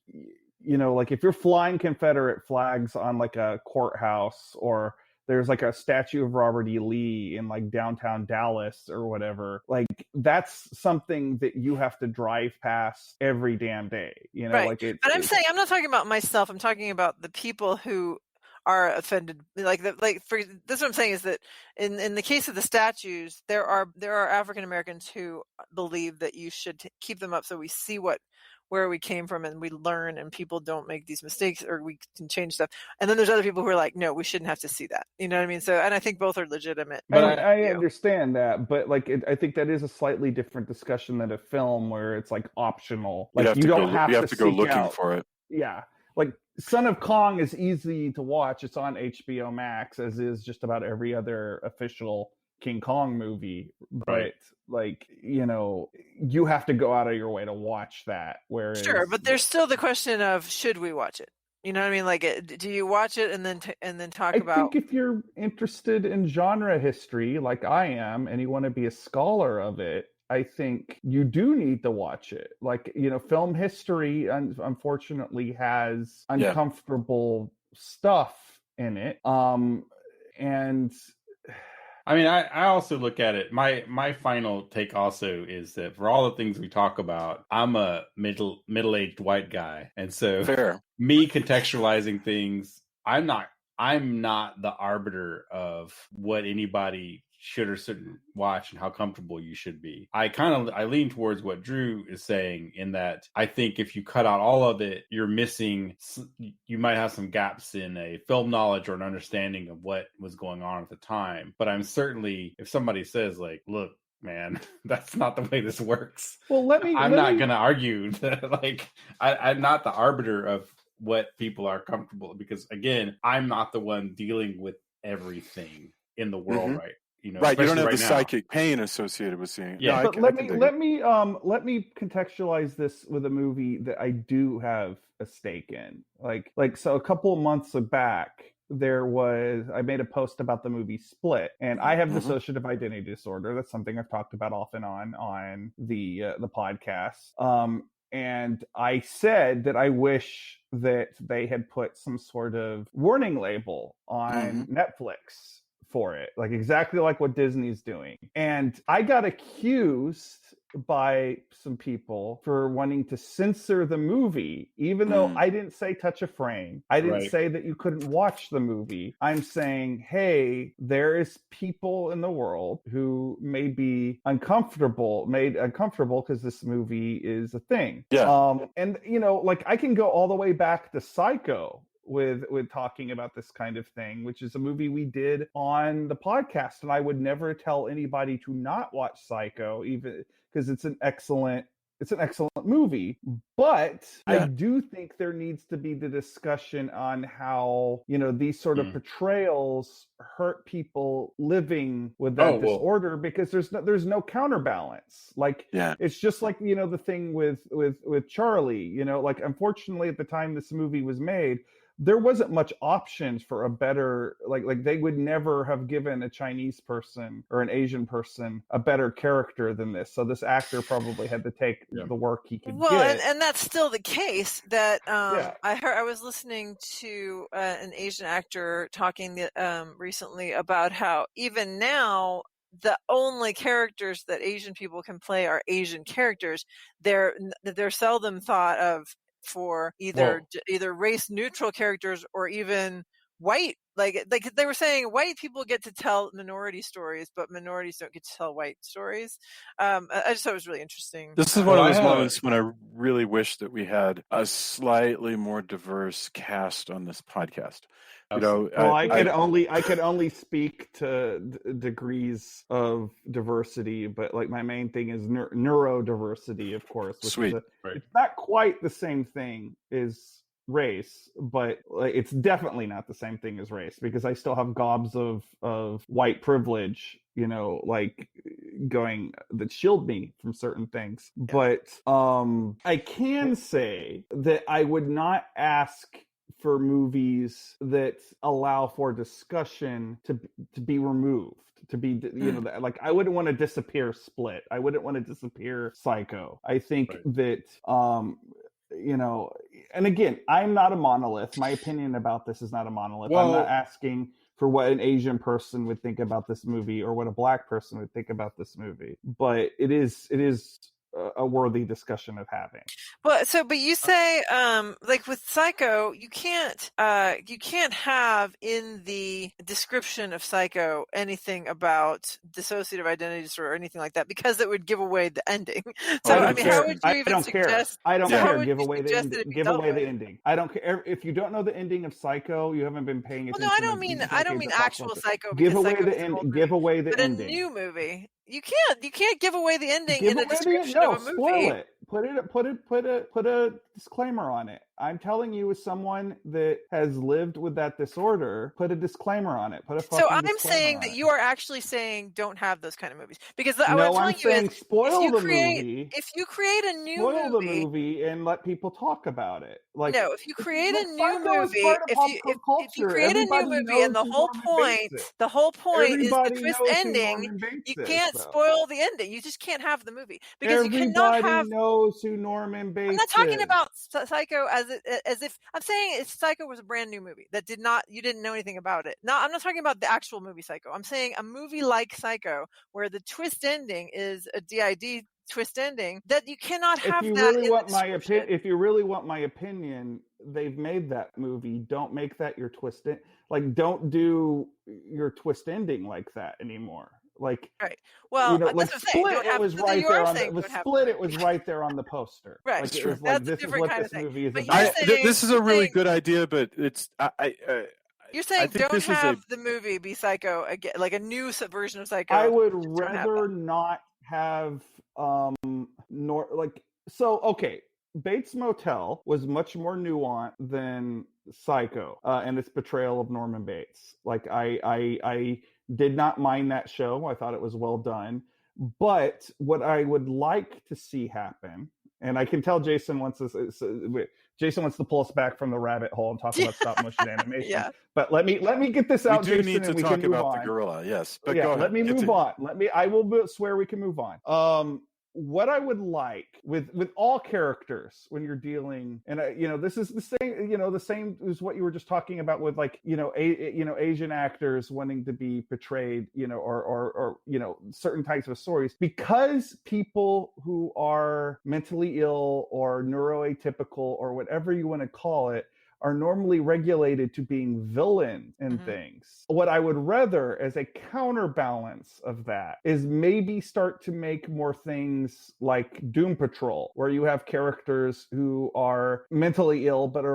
if you're flying Confederate flags on like a courthouse, or there's like a statue of Robert E. Lee in like downtown Dallas or whatever, like that's something that you have to drive past every damn day, right. But I'm saying, I'm not talking about myself. I'm talking about the people who are offended. This is what I'm saying is that in the case of the statues, there are African Americans who believe that you should keep them up so we see where we came from and we learn and people don't make these mistakes or we can change stuff. And then there's other people who are like, no, we shouldn't have to see that. You know what I mean? So, and I think both are legitimate. But I understand that, but I think that is a slightly different discussion than a film where it's like optional. Like you don't have to go looking for it. Yeah. Like Son of Kong is easy to watch. It's on HBO Max, as is just about every other official King Kong movie. Right. But you have to go out of your way to watch that. Whereas, sure, but there's still the question of should we watch it? You know what I mean? Like, do you watch it and then talk about? I think if you're interested in genre history, like I am, and you want to be a scholar of it, I think you do need to watch it. Like, film history, unfortunately, has uncomfortable stuff in it. And I mean, I also look at it. My final take also is that for all the things we talk about, I'm a middle-aged white guy, and so fair. Me contextualizing things, I'm not the arbiter of what anybody should or shouldn't watch and how comfortable you should be. I lean towards what Drew is saying, in that I think if you cut out all of it, you might have some gaps in a film knowledge or an understanding of what was going on at the time. But I'm certainly, if somebody says like, look, man, that's not the way this works. Well, I'm not going to argue that, like, I'm not the arbiter of what people are comfortable, because again, I'm not the one dealing with everything in the world, right? Right, you don't have the psychic pain associated with seeing it. Yeah, but let me contextualize this with a movie that I do have a stake in. Like so, a couple of months back, I made a post about the movie Split, and I have dissociative identity disorder. That's something I've talked about off and on the podcast. And I said that I wish that they had put some sort of warning label on Netflix for it, like exactly like what Disney's doing. And I got accused by some people for wanting to censor the movie, even though I didn't say touch a frame. I didn't say that you couldn't watch the movie. I'm saying, hey, there is people in the world who may be made uncomfortable because this movie is a thing. Yeah. And like I can go all the way back to Psycho with talking about this kind of thing, which is a movie we did on the podcast, and I would never tell anybody to not watch Psycho, even because it's an excellent movie. But I do think there needs to be the discussion on how these sort of portrayals hurt people living with that disorder, because there's no counterbalance. Like it's just like the thing with Charlie. Like unfortunately at the time this movie was made, there wasn't much options for a better, like they would never have given a Chinese person or an Asian person a better character than this. So this actor probably had to take the work he could get. And that's still the case. That Yeah. I was listening to an Asian actor talking recently about how even now the only characters that Asian people can play are Asian characters. They're seldom thought of for either race neutral characters or even white. Like they were saying, white people get to tell minority stories, but minorities don't get to tell white stories. I just thought it was really interesting. This is one of those moments when I really wish that we had a slightly more diverse cast on this podcast. You know, I could only speak to degrees of diversity, but like my main thing is neurodiversity, of course. Which it's not quite the same thing as race, but it's definitely not the same thing as race, because I still have gobs of white privilege, you know, like that shield me from certain things. But I can say that I would not ask for movies that allow for discussion to be removed, to be, you know, like I wouldn't want to disappear Split. I wouldn't want to disappear Psycho. I think that you know, and again, I'm not a monolith. My opinion about this is not a monolith. I'm not asking for what an Asian person would think about this movie or what a black person would think about this movie, but it is a worthy discussion of having. But you say, like with Psycho, you can't have in the description of Psycho anything about dissociative identity disorder or anything like that, because it would give away the ending. So I mean, how would you even suggest? I don't care. Give away the ending. Give away the ending. I don't care if you don't know the ending of Psycho. You haven't been paying attention. Well, no, I don't mean actual Psycho. Give away the ending. Give away the ending. A new movie. You can't give away the ending in the description of a movie. Spoil it. Put a disclaimer on it. I'm telling you, as someone that has lived with that disorder, put a disclaimer on it. Put a fucking So I'm disclaimer saying on that it. you are actually saying don't have those kind of movies, because what No, I'm telling I'm saying you is spoil the movie. If you create a new spoil the movie and let people talk about it. Like, no, if you create a new Psycho is movie, part of pop if you culture. create Everybody a new movie and the whole point is the twist ending, you can't spoil the ending. You just can't have the movie, because you cannot have. Everybody knows who Norman Bates is. I'm not talking about Psycho as if I'm saying Psycho was a brand new movie that you didn't know anything about it. No, I'm not talking about the actual movie Psycho. I'm saying a movie like Psycho where the twist ending is a DID twist ending, that you cannot have if you that. Really want my opinion, if you really want my opinion, they've made that movie. Don't make that your twist. Like, don't do your twist ending like that anymore. Like, right. Well, you know, like Split, it was right there on Split. It was right there on the poster. Right. Like, True. It was like, That's this is what this movie is about. This is a really good idea, but it's you're saying don't have the movie be Psycho again, like a new version of Psycho. I would rather not have okay. Bates Motel was much more nuanced than Psycho and its portrayal of Norman Bates. Like I did not mind that show. I thought it was well done. But what I would like to see happen, and I can tell Jason wants to pull us back from the rabbit hole and talk about stop motion animation. Yeah. But let me get this out, Jason, need to and we talk can move about on. The gorilla. Yes, but yeah, go ahead. Let me move on. I will swear we can move on. What I would like with all characters when you're dealing, and this is the same, the same as what you were just talking about with, like, Asian actors wanting to be portrayed, or certain types of stories, because people who are mentally ill or neuroatypical or whatever you want to call it are normally regulated to being villains in things. What I would rather, as a counterbalance of that, is maybe start to make more things like Doom Patrol, where you have characters who are mentally ill, but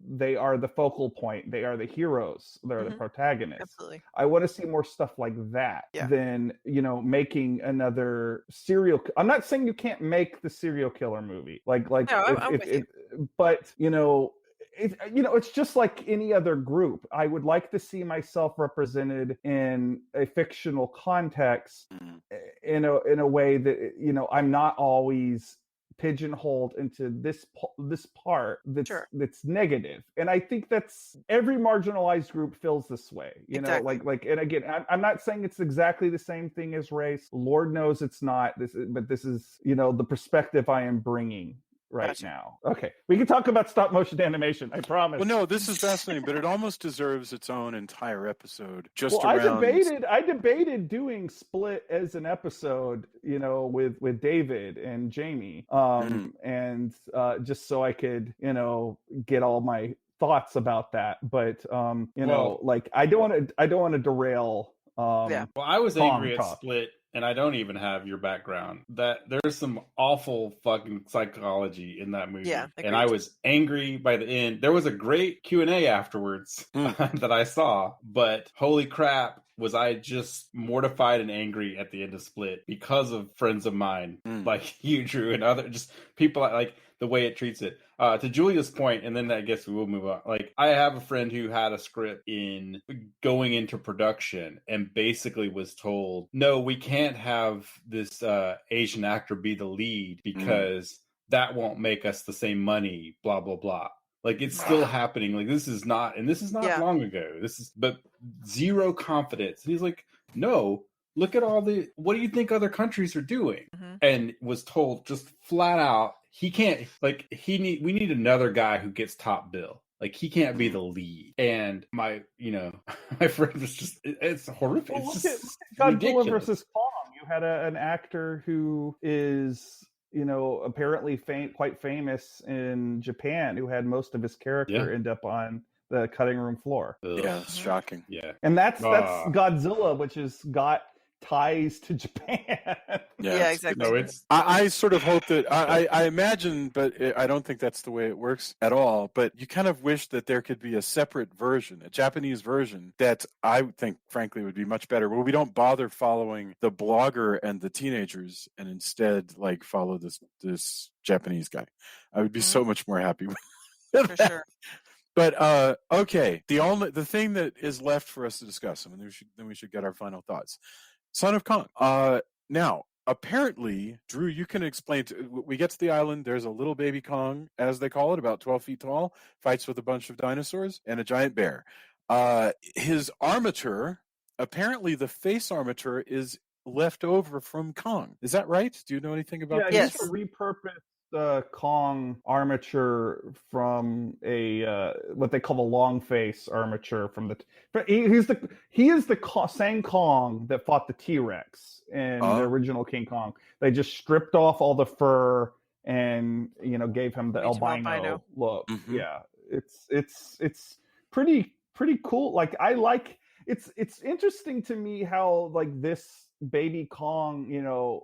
they are the focal point. They are the heroes. They're the protagonists. Absolutely. I want to see more stuff like that than, making another serial. I'm not saying you can't make the serial killer movie. I'm with you. But, it's just like any other group. I would like to see myself represented in a fictional context in a way that, I'm not always pigeonholed into this part Sure. that's negative. And I think that's every marginalized group feels this way, you know, Exactly. like, and again, I'm not saying it's exactly the same thing as race. Lord knows it's not. But this is, you know, the perspective I am bringing right Gotcha. now. Okay, we can talk about stop motion animation. I promise. Well, no, this is fascinating, but it almost deserves its own entire episode. Just Well, around. I debated doing Split as an episode, you know, with David and Jamie, and just so I could, you know, get all my thoughts about that. But you know, like I don't want to derail. Yeah. Well, I was Kong angry at talk. Split, and I don't even have your background. That there's some awful fucking psychology in that movie. Yeah, and I was angry by the end. There was a great Q&A afterwards that I saw, but holy crap, was I just mortified and angry at the end of Split because of friends of mine like you, Drew, and other just people like the way it treats it. To Julia's point, and then I guess we will move on. Like, I have a friend who had a script in going into production and basically was told, no, we can't have this Asian actor be the lead because that won't make us the same money, blah, blah, blah. Like, it's still happening. Like, this is not long ago. But zero confidence. And he's like, no, look at what do you think other countries are doing? And was told just flat out, he can't, like, we need another guy who gets top bill. Like, he can't be the lead. And my friend was just, it's horrific. Well, it's look just at Godzilla ridiculous. versus Kong. You had an actor who is, you know, apparently quite famous in Japan, who had most of his character end up on the cutting room floor. Yeah, it's shocking. Yeah. And that's Godzilla, which has got ties to Japan. Yeah, exactly. No, it's I sort of hope that I imagine, but I don't think that's the way it works at all. But you kind of wish that there could be a separate version, a Japanese version that I think, frankly, would be much better. Where we don't bother following the blogger and the teenagers, and instead like follow this Japanese guy. I would be so much more happy with For that. sure. But okay, the thing that is left for us to discuss, and then we should get our final thoughts. Son of Kong. Now, apparently, Drew, you can explain. We get to the island. There's a little baby Kong, as they call it, about 12 feet tall, fights with a bunch of dinosaurs and a giant bear. His armature, apparently, the face armature is left over from Kong. Is that right? Do you know anything about that? Yes. He's a repurposed Kong armature from a what they call the long face armature from the. But he is the same Kong that fought the T-Rex in the original King Kong. They just stripped off all the fur and gave him the albino look. Mm-hmm. Yeah, it's pretty cool. Like it's interesting to me how like this baby Kong,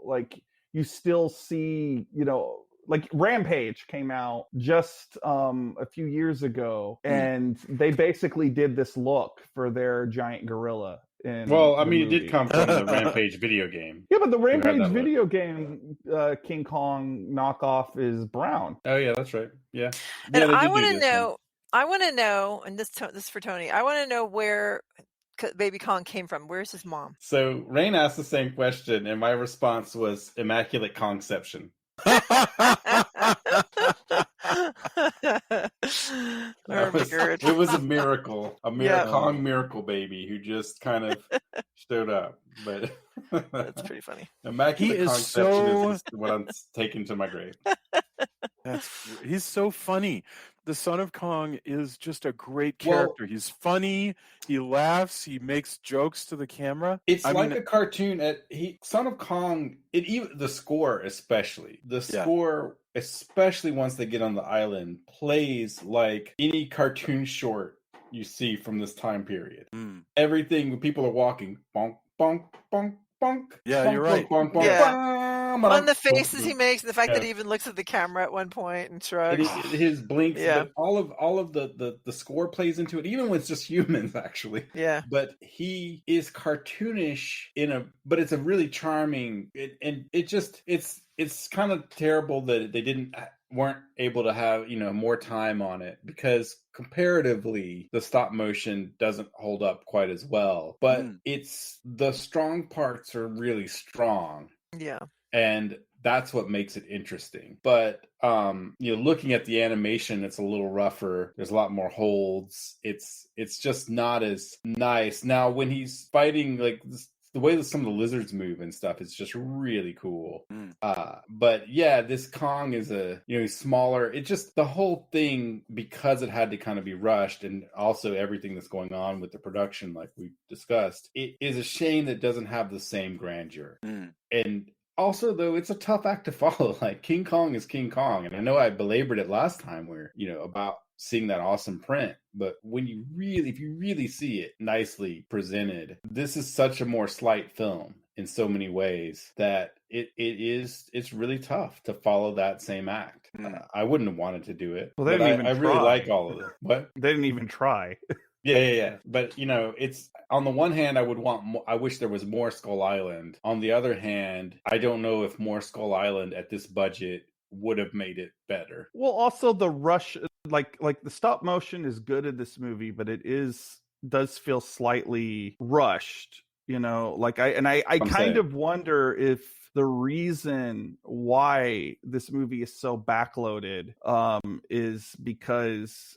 like you still see, like Rampage came out just a few years ago, and they basically did this look for their giant gorilla. Well, I mean, it did come from the Rampage video game. Yeah, but the Rampage video game King Kong knockoff is brown. Oh yeah, that's right. Yeah. And I want to know, and this is for Tony. I want to know where Baby Kong came from. Where's his mom? So Rain asked the same question, and my response was Immaculate Kongception. It was a miracle, Kong miracle baby who just kind of showed up. But that's pretty funny. Immaculate Kongception is what I'm taking to my grave. He's so funny. The Son of Kong is just a great character. He's funny. He laughs. He makes jokes to the camera. It's like a cartoon. Son of Kong. The score, especially score, especially once they get on the island, plays like any cartoon short you see from this time period. Everything when people are walking, bonk, bonk, bonk, bonk. Yeah, bonk, you're right. Bonk, bonk, yeah. bonk, on the faces he makes, the fact that he even looks at the camera at one point and shrugs. His blinks, but all of the score plays into it, even when it's just humans, actually. Yeah. But he is cartoonish but it's a really charming, it's kind of terrible that they weren't able to have more time on it, because comparatively the stop motion doesn't hold up quite as well, but the strong parts are really strong. Yeah. And that's what makes it interesting. But looking at the animation, it's a little rougher. There's a lot more holds. It's just not as nice. Now, when he's fighting, like the way that some of the lizards move and stuff is just really cool. But yeah, this Kong is he's smaller. It just, the whole thing, because it had to kind of be rushed, and also everything that's going on with the production, like we discussed, it is a shame that it doesn't have the same grandeur. And also, though, it's a tough act to follow. Like, King Kong is King Kong. And I know I belabored it last time where, about seeing that awesome print. But if you really see it nicely presented, this is such a more slight film in so many ways that it's really tough to follow that same act. I wouldn't have wanted to do it. Well, they didn't even I really like all of it. What? They didn't even try. Yeah. But it's, on the one hand, I wish there was more Skull Island. On the other hand, I don't know if more Skull Island at this budget would have made it better. Well, also the rush, like the stop motion is good in this movie, but it does feel slightly rushed. I kind of wonder if the reason why this movie is so backloaded is because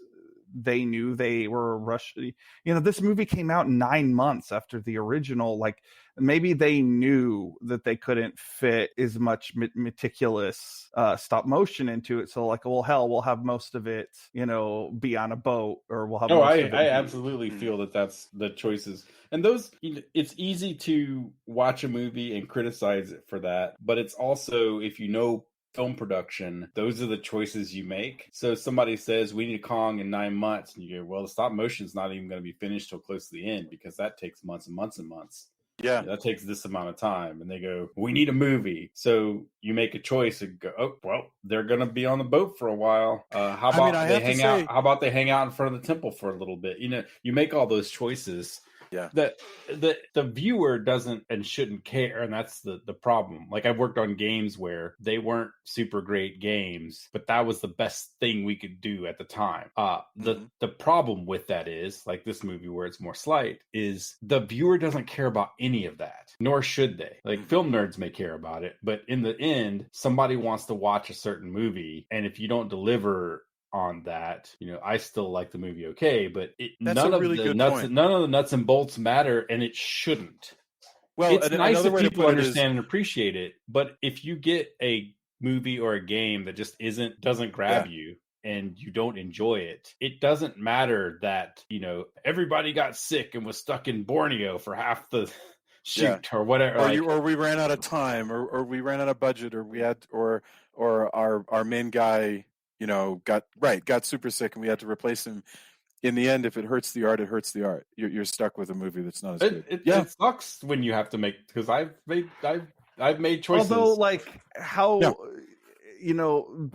they knew they were rushed. This movie came out 9 months after the original. Like, maybe they knew that they couldn't fit as much meticulous stop motion into it. So, like, well, hell, we'll have most of it, be on a boat, or we'll have. I absolutely feel that that's the choices. And those, it's easy to watch a movie and criticize it for that, but it's also, if film production, those are the choices you make. So somebody says we need a Kong in 9 months, and you go, well, the stop motion is not even going to be finished till close to the end, because that takes months and months and months. Yeah, that takes this amount of time. And they go, we need a movie. So you make a choice and go, oh, well, they're going to be on the boat for a while. How about they hang out? How about they hang out in front of the temple for a little bit? You make all those choices. Yeah, that the viewer doesn't and shouldn't care, and that's the problem. Like, I've worked on games where they weren't super great games, but that was the best thing we could do at the time. The problem with that is, like this movie where it's more slight, is the viewer doesn't care about any of that, nor should they. Like, film nerds may care about it, but in the end, somebody wants to watch a certain movie, and if you don't deliver on that, I still like the movie okay, but none of the nuts and bolts matter, and it shouldn't. Well, it's nice if people understand and appreciate it, but if you get a movie or a game that just doesn't grab you and you don't enjoy it, it doesn't matter that everybody got sick and was stuck in Borneo for half the shoot or whatever, or we ran out of time, or we ran out of budget, or we had or our main guy got super sick and we had to replace him. In the end, if it hurts the art, it hurts the art. You're stuck with a movie that's not as good. It sucks when you have to make, because I've made choices. Although, like, how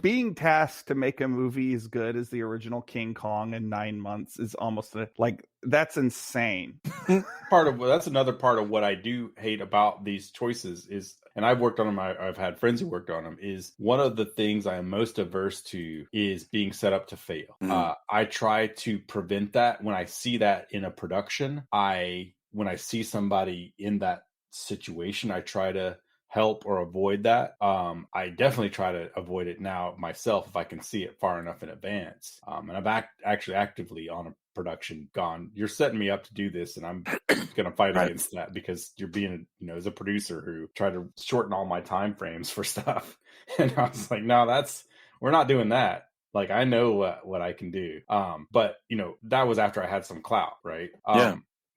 being tasked to make a movie as good as the original King Kong in 9 months is almost that's insane. That's another part of what I do hate about these choices is, and I've worked on them, I've had friends who worked on them, is one of the things I am most averse to is being set up to fail. I try to prevent that when I see that in a production. When I see somebody in that situation, I try to help or avoid that. I definitely try to avoid it now myself if I can see it far enough in advance. And I've actually actively on a production gone, you're setting me up to do this, and I'm going to fight against that, because you're being, as a producer who tried to shorten all my time frames for stuff. And I was like, no, we're not doing that. Like, I know what I can do. But that was after I had some clout, right?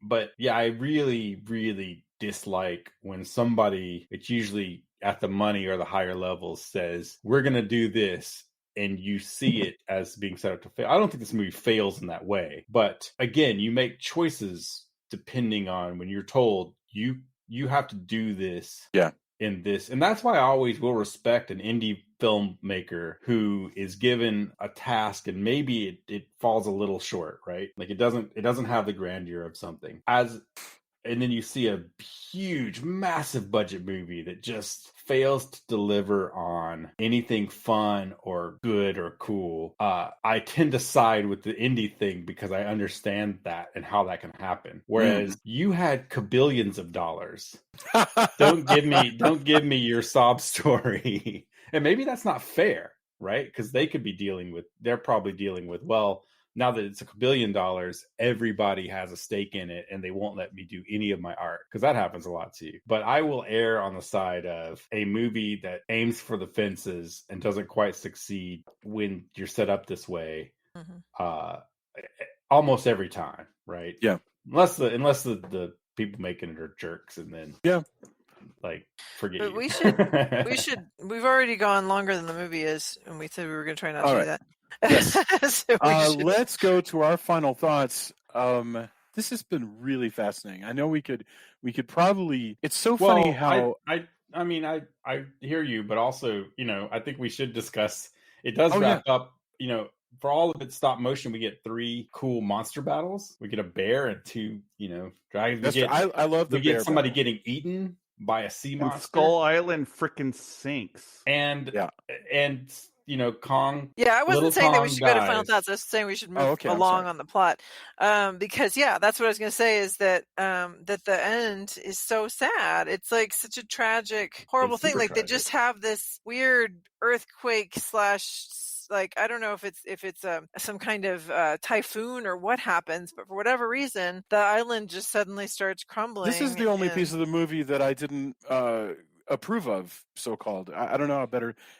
But yeah, I really, really dislike when somebody, it's usually at the money or the higher levels, says, we're going to do this, and you see it as being set up to fail. I don't think this movie fails in that way. But again, you make choices depending on when you're told you have to do this. Yeah. In this. And that's why I always will respect an indie filmmaker who is given a task and maybe it falls a little short, right? Like, it doesn't have the grandeur of something. As and then you see a huge, massive budget movie that just fails to deliver on anything fun or good or cool, I tend to side with the indie thing because I understand that and how that can happen. Whereas you had kabillions of dollars. Don't give me your sob story. And maybe that's not fair, right? Because they're probably dealing with, well, now that it's $1 billion, everybody has a stake in it and they won't let me do any of my art, because that happens a lot too. But I will err on the side of a movie that aims for the fences and doesn't quite succeed when you're set up this way, almost every time, right? Yeah. Unless the people making it are jerks, and then forget But you. we've already gone longer than the movie is, and we said we were going to try not to All do right. that. Yes. So Let's go to our final thoughts. This has been really fascinating. I know we could probably. It's so funny how I mean I hear you, but also I think we should discuss. It does wrap up. For all of its stop motion, we get 3 cool monster battles. We get a bear and 2 dragons. I love the we get bear somebody battle. getting eaten by a sea monster. Skull Island freaking sinks. And Kong. Yeah, I wasn't saying that we should go to final dies. thoughts. I was saying we should move I'm along sorry. on the plot, because that's what I was going to say, is that that the end is so sad. It's like such a tragic, horrible thing. Like, they just have this weird earthquake / like, I don't know if it's some kind of typhoon or what happens, but for whatever reason, the island just suddenly starts crumbling. This is the only piece of the movie that I didn't approve of, so-called. I don't know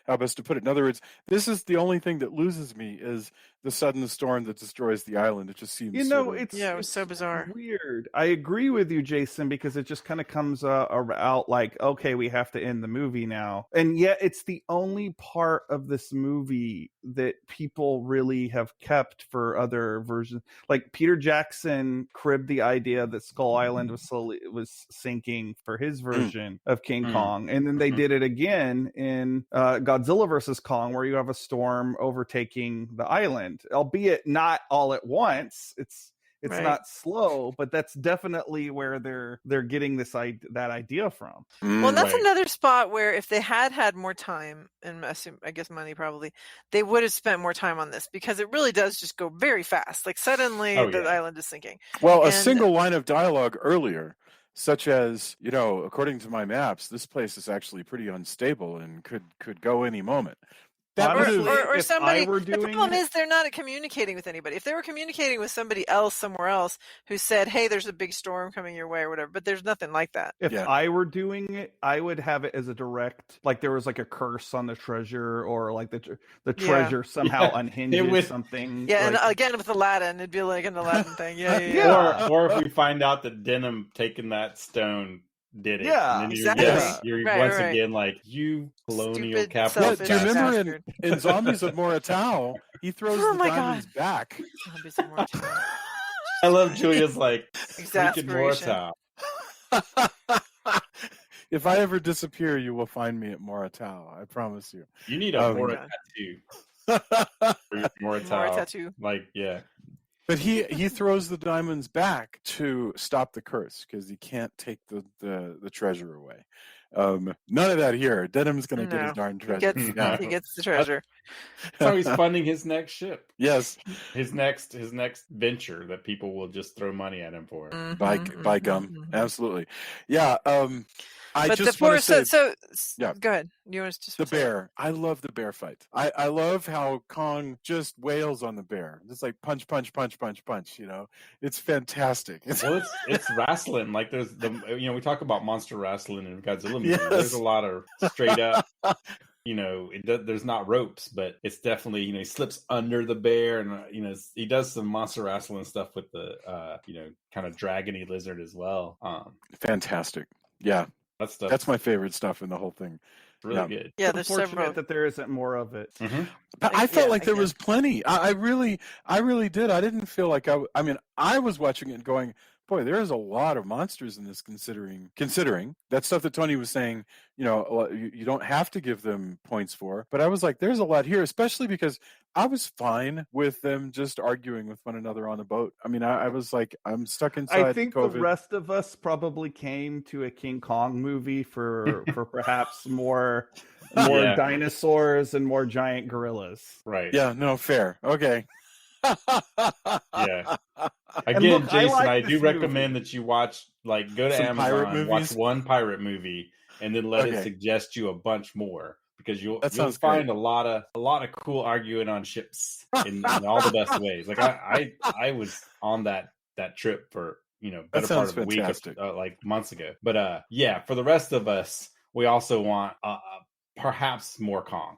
how best to put it. In other words, this is the only thing that loses me, is the sudden storm that destroys the island. It just seems it was so bizarre, weird. I agree with you, Jason, because it just kind of comes out like, okay, we have to end the movie now, and yet it's the only part of this movie that people really have kept for other versions. Like, Peter Jackson cribbed the idea that Skull Island was sinking for his version of King Kong, and then they did it again in Godzilla vs. Kong, where you have a storm overtaking the island, albeit not all at once. It's right. Not slow, but that's definitely where they're getting that idea from. Well, that's another spot where if they had more time, and I guess money probably, they would have spent more time on this, because it really does just go very fast. Like, suddenly the island is sinking. Well, a single line of dialogue earlier, such as, according to my maps, this place is actually pretty unstable and could go any moment. Or somebody. The problem is they're not communicating with anybody. If they were communicating with somebody else somewhere else who said, "Hey, there's a big storm coming your way," or whatever, but there's nothing like that. If I were doing it, I would have it as a direct, like there was like a curse on the treasure, or like the treasure somehow unhinges something. Yeah, and again with Aladdin, it'd be like an Aladdin thing. Yeah. Or if we find out that Denham taking that stone did it. Yeah, and then exactly. You're once again like, you colonial capitalist. Do you remember in Zombies of Moratau, he throws the diamonds back? Zombies of Moratau. I love Julia's like, freaking Moratau. If I ever disappear, you will find me at Moratau. I promise you. You need a Mora tattoo. Mora tattoo. Like, yeah. But he throws the diamonds back to stop the curse, because he can't take the treasure away. None of that here. Denham's going to get his darn treasure. He gets the treasure. So he's funding his next ship. Yes. His next venture that people will just throw money at him for. By gum. Absolutely. Yeah. I but just want to say, go ahead. You want to just the bear. I love the bear fight. I love how Kong just wails on the bear. It's like punch, punch, punch, punch, punch. It's fantastic. Well, it's wrestling. Like, there's we talk about monster wrestling in Godzilla movies. Yes. There's a lot of straight up. There's not ropes, but it's definitely, he slips under the bear, and he does some monster wrestling stuff with the kind of dragony lizard as well. Fantastic. Yeah. That's my favorite stuff in the whole thing. It's really good. Yeah, there's unfortunate that there isn't more of it. Mm-hmm. But I felt like there was plenty. I really did. I didn't feel like I was watching it and going, boy, there's a lot of monsters in this. Considering that stuff that Tony was saying, you don't have to give them points for. But I was like, there's a lot here, especially because I was fine with them just arguing with one another on the boat. I mean, I was like, I'm stuck inside. I think COVID. the rest of us probably came to a King Kong movie for perhaps more dinosaurs and more giant gorillas. Right. Yeah. No, fair. Okay. Yeah. Again, look, Jason, I this do recommend movie. that you watch, like, go to Some pirate Amazon, watch movies? one pirate movie, and then let it Okay. suggest you a bunch more, because you'll sounds find a lot of cool arguing on ships in all the best ways. Like I was on that trip for better part of a week, like months ago. But yeah, for the rest of us, we also want perhaps more Kong.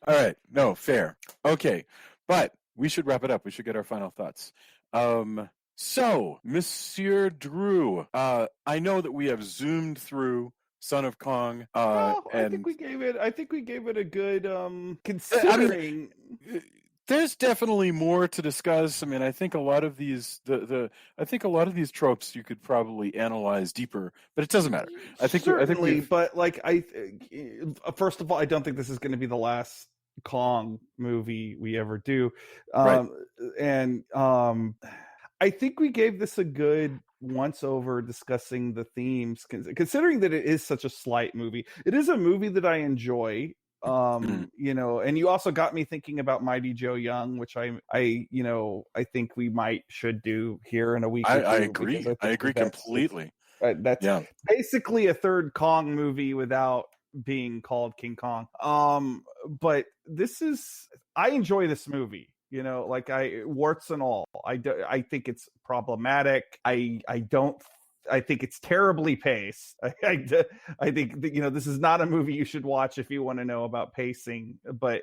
All right. No, fair. Okay. But we should wrap it up. We should get our final thoughts. So, Monsieur Drew, I know that we have zoomed through Son of Kong. I think we gave it a good considering. I mean, there's definitely more to discuss. I mean, I think a lot of these tropes you could probably analyze deeper, but it doesn't matter. Certainly, but like first of all, I don't think this is going to be the last Kong movie we ever do, Right. and I think we gave this a good once over discussing the themes, considering that it is such a slight movie. It is a movie that I enjoy. And you also got me thinking about Mighty Joe Young, which I think we should do here in a week. I agree. I agree completely. That's basically a third Kong movie without being called King Kong. But I enjoy this movie. Warts and all. I think it's problematic. I think it's terribly paced. I think that, this is not a movie you should watch if you want to know about pacing, but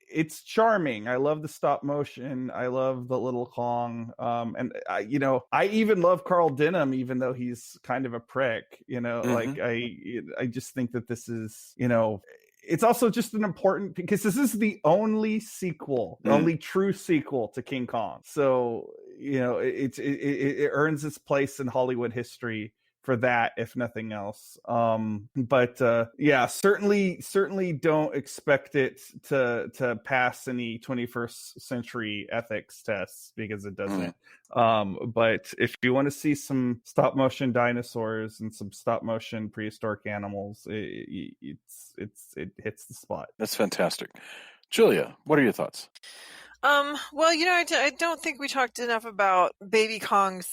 it's charming. I love the stop motion. I love the little Kong. And I even love Carl Denham, even though he's kind of a prick, like I just think that this is, it's also just an important, because this is the only true sequel to King Kong. So, it earns its place in Hollywood history for that, if nothing else. But certainly don't expect it to pass any 21st century ethics tests, because it doesn't. But if you want to see some stop motion dinosaurs and some stop motion prehistoric animals, it hits the spot. That's fantastic. Julia, what are your thoughts? Well, I don't think we talked enough about Baby Kong's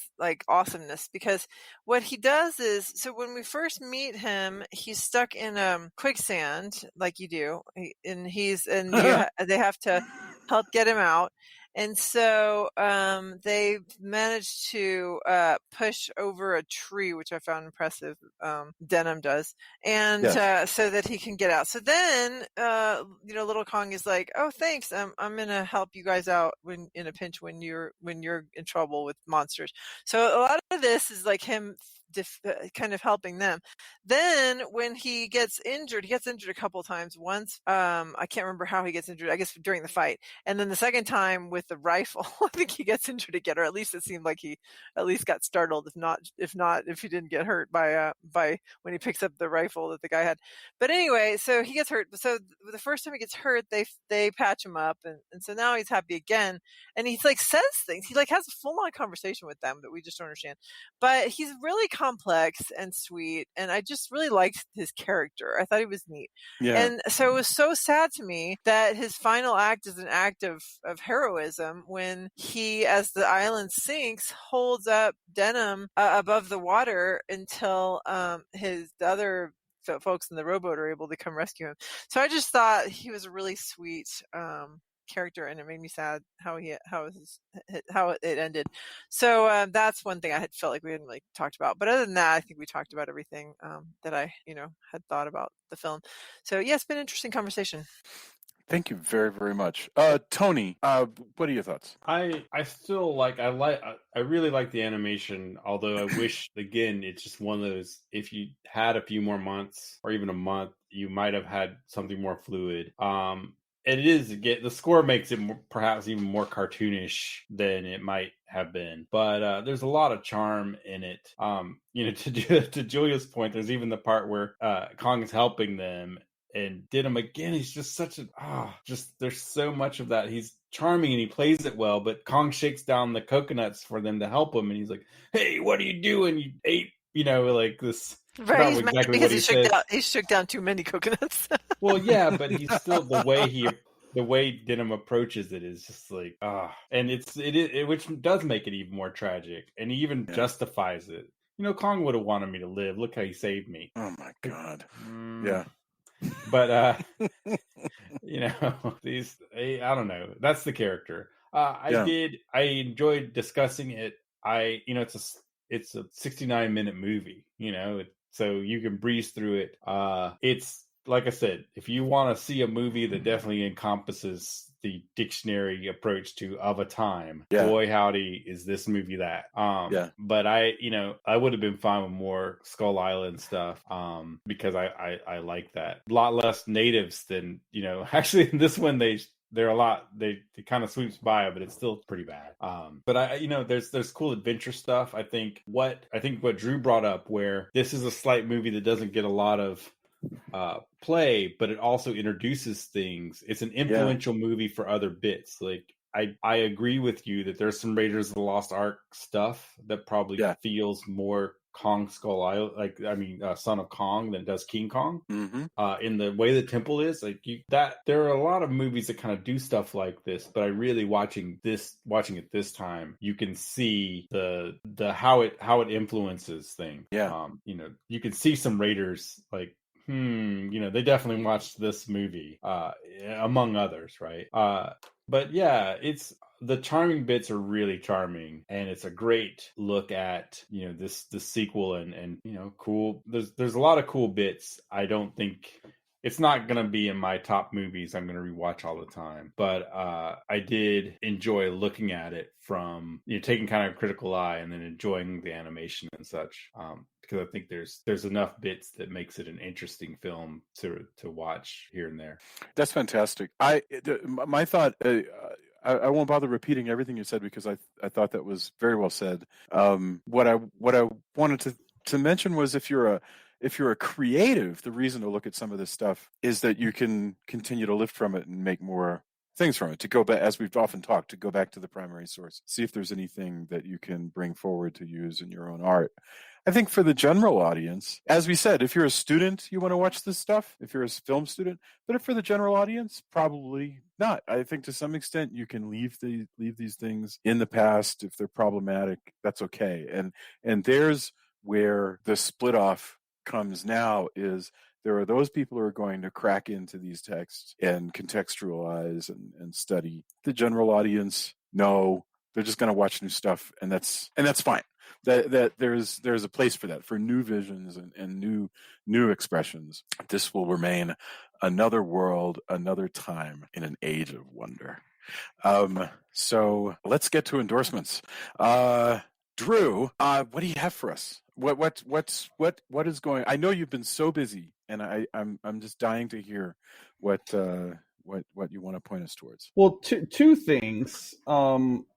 awesomeness, because what he does is, so when we first meet him, he's stuck in quicksand, like you do, and they have to help get him out. And so they managed to push over a tree, which I found impressive. Denham does, and so that he can get out. So then, little Kong is like, "Oh, thanks. I'm gonna help you guys out when in a pinch, when you're in trouble with monsters." So a lot of this is like him kind of helping them. Then when he gets injured a couple times. Once, I can't remember how he gets injured. I guess during the fight, and then the second time with the rifle, I think he gets injured again, or at least it seemed like he at least got startled, if he didn't get hurt by when he picks up the rifle that the guy had. But anyway, so he gets hurt. So the first time he gets hurt, they patch him up, and so now he's happy again, and he's says things. He has a full on conversation with them that we just don't understand. But he's really complex and sweet, and I just really liked his character. I thought he was neat. Yeah. And so it was so sad to me that his final act is an act of heroism, when he, as the island sinks, holds up Denham above the water until the other folks in the rowboat are able to come rescue him. So I just thought he was a really sweet character, and it made me sad how it ended. So that's one thing I had felt like we hadn't really talked about. But other than that, I think we talked about everything that I had thought about the film. So yeah, it's been an interesting conversation. Thank you very, very much. Tony, what are your thoughts? I still I really like the animation, although I wish, again, it's just one of those, if you had a few more months or even a month, you might have had something more fluid. it is the score makes it perhaps even more cartoonish than it might have been, but there's a lot of charm in it. To Julia's point, there's even the part where Kong is helping them, and Diddum again, he's just such there's so much of that. He's charming and he plays it well, but Kong shakes down the coconuts for them to help him, and he's like, "Hey, what are you doing? You ate," like this. Right, he's exactly because what he shook down too many coconuts. Well, yeah, but he's still the way Diddum approaches it is just like and it which does make it even more tragic, and he even justifies it. Kong would have wanted me to live. Look how he saved me. Oh my God. Yeah. But I don't know. That's the character. I enjoyed discussing it. It's a 69-minute movie, so you can breeze through it. It's like I said, if you want to see a movie that definitely encompasses the dictionary approach of a time, boy howdy, is this movie that. But I would have been fine with more Skull Island stuff, because I like that. A lot less natives than, actually in this one they're a lot. They kind of sweeps by, but it's still pretty bad. But there's cool adventure stuff. I think what Drew brought up, where this is a slight movie that doesn't get a lot of play, but it also introduces things. It's an influential movie for other bits. Like I agree with you that there's some Raiders of the Lost Ark stuff that probably feels more Kong Skull Island, Son of Kong than does King Kong. Mm-hmm. In the way the temple is there are a lot of movies that kind of do stuff like this, but I really watching it this time, you can see the how it influences things. You can see some Raiders they definitely watched this movie, among others, right? But yeah, the charming bits are really charming, and it's a great look at this sequel and cool. There's a lot of cool bits. I don't think it's not going to be in my top movies I'm going to rewatch all the time, but I did enjoy looking at it from taking kind of a critical eye and then enjoying the animation and such, because I think there's enough bits that makes it an interesting film to watch here and there. That's fantastic. My thought. I won't bother repeating everything you said because I thought that was very well said. What I wanted to mention was if you're a creative, the reason to look at some of this stuff is that you can continue to lift from it and make more things from it. To go back, as we've often talked, to go back to the primary source, see if there's anything that you can bring forward to use in your own art. I think for the general audience, as we said, if you're a student, you want to watch this stuff, if you're a film student, but if for the general audience, probably not. I think to some extent you can leave these things in the past. If they're problematic, that's okay. And there's where the split off comes now, is there are those people who are going to crack into these texts and contextualize and study. The general audience, no, they're just going to watch new stuff, and that's fine. That there's a place for that, for new visions and new expressions. This will remain another world, another time in an age of wonder. So let's get to endorsements. Drew, what do you have for us? What is going? I know you've been so busy, and I'm just dying to hear what you want to point us towards. Well, two things.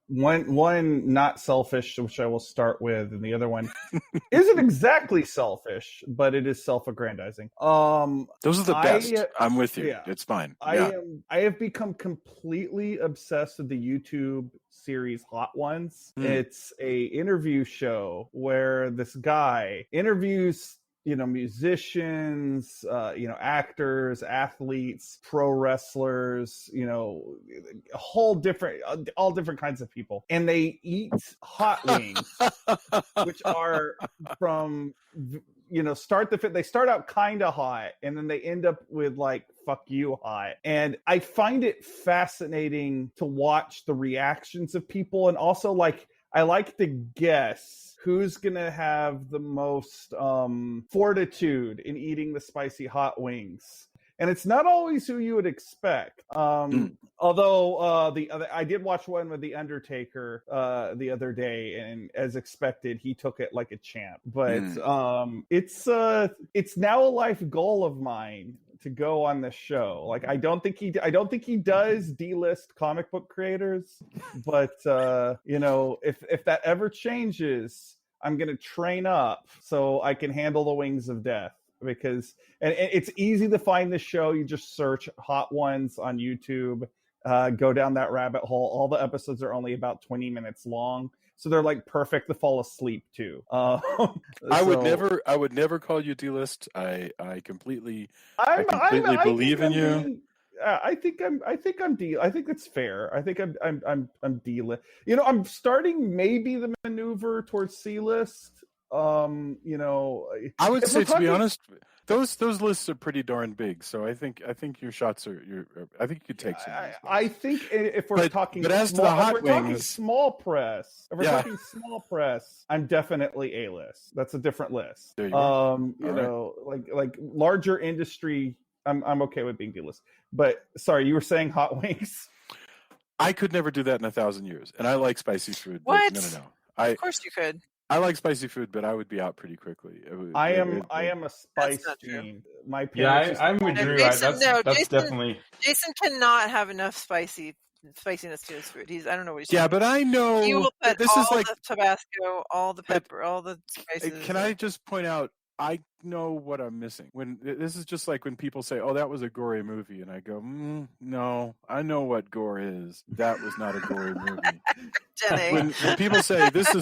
One not selfish, which I will start with, and the other one isn't exactly selfish, but it is self-aggrandizing. Those are the best. I'm with you. Yeah. It's fine. I have become completely obsessed with the YouTube series Hot Ones. It's a interview show where this guy interviews musicians, actors, athletes, pro wrestlers, all different kinds of people. And they eat hot wings, which are from, they start out kind of hot and then they end up with like, fuck you hot. And I find it fascinating to watch the reactions of people. And also I like to guess who's going to have the most fortitude in eating the spicy hot wings. And it's not always who you would expect. Although I did watch one with The Undertaker the other day, and as expected, he took it like a champ. But it's now a life goal of mine to go on this show. Like, I don't think he does D-list comic book creators, but if that ever changes, I'm going to train up so I can handle the wings of death, because and it's easy to find this show. You just search Hot Ones on YouTube, go down that rabbit hole. All the episodes are only about 20 minutes long. So they're like perfect to fall asleep to. I would never call you D-list. I completely believe in you. I think I'm D. I think it's fair. I think I'm D-list. I'm starting maybe the maneuver towards C-list. I would say, to be honest, those lists are pretty darn big. So I think your shots are. I think you could take some. I think if we're talking, but as to the hot wings, small press. If we're talking small press, I'm definitely A-list. That's a different list. There you go. Like larger industry, I'm okay with being D-list. But sorry, you were saying hot wings. I could never do that in 1,000 years, and I like spicy food. What? No. Of course you could. I like spicy food, but I would be out pretty quickly. I am a spice fiend. My parents. I'm with Drew. Jason, that's definitely. Jason cannot have enough spiciness to his food. I don't know what he's. Yeah, but I know he will put this all is like the Tabasco, all the pepper, all the spices. Can I just point out? I know what I'm missing. This is just like when people say, "Oh, that was a gory movie," and I go, "No, I know what gore is. That was not a gory movie." when people say this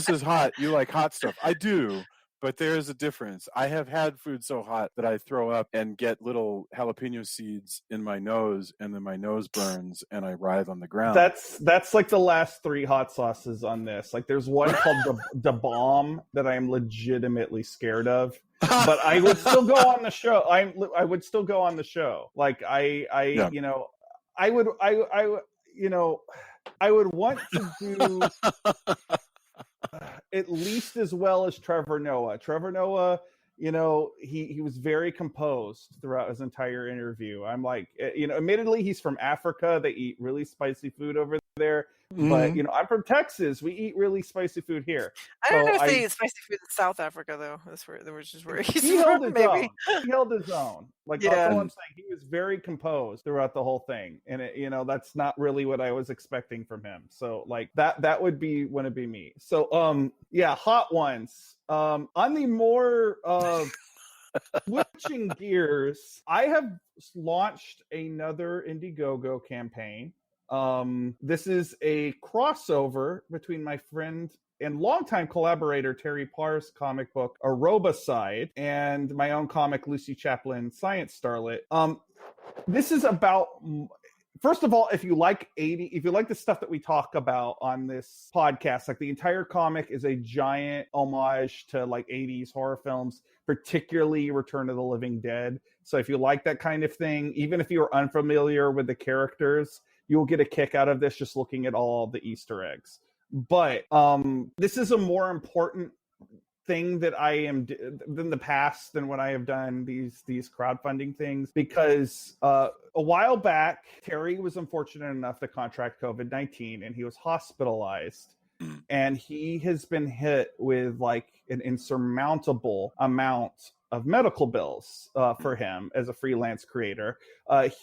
is hot, you like hot stuff. I do, but there is a difference. I have had food so hot that I throw up and get little jalapeno seeds in my nose, and then my nose burns and I writhe on the ground. That's like the last 3 hot sauces on this. Like, there's one called the Bomb that I am legitimately scared of. But I would still go on the show. I would still go on the show. Like I would want to do at least as well as Trevor Noah. Trevor Noah, he was very composed throughout his entire interview. I'm like, admittedly, he's from Africa. They eat really spicy food over there. But I'm from Texas. We eat really spicy food here. I don't know if they eat spicy food in South Africa, though. That's which is where he's he from. Held his maybe own. He held his own. Like, that's all I'm saying. He was very composed throughout the whole thing, and that's not really what I was expecting from him. So, like, that would be me. So, hot ones. On the more switching gears, I have launched another Indiegogo campaign. This is a crossover between my friend and longtime collaborator Terry Parr's comic book Aerobicide and my own comic Lucy Chaplin Science Starlet. This is about, first of all, if you like the stuff that we talk about on this podcast, like, the entire comic is a giant homage to like 80s horror films, particularly Return of the Living Dead. So if you like that kind of thing, even if you are unfamiliar with the characters, you'll get a kick out of this just looking at all the Easter eggs. But this is a more important thing that I am than the past than when I have done these crowdfunding things, because a while back, Terry was unfortunate enough to contract COVID-19 and he was hospitalized. And he has been hit with like an insurmountable amount of medical bills for him as a freelance creator.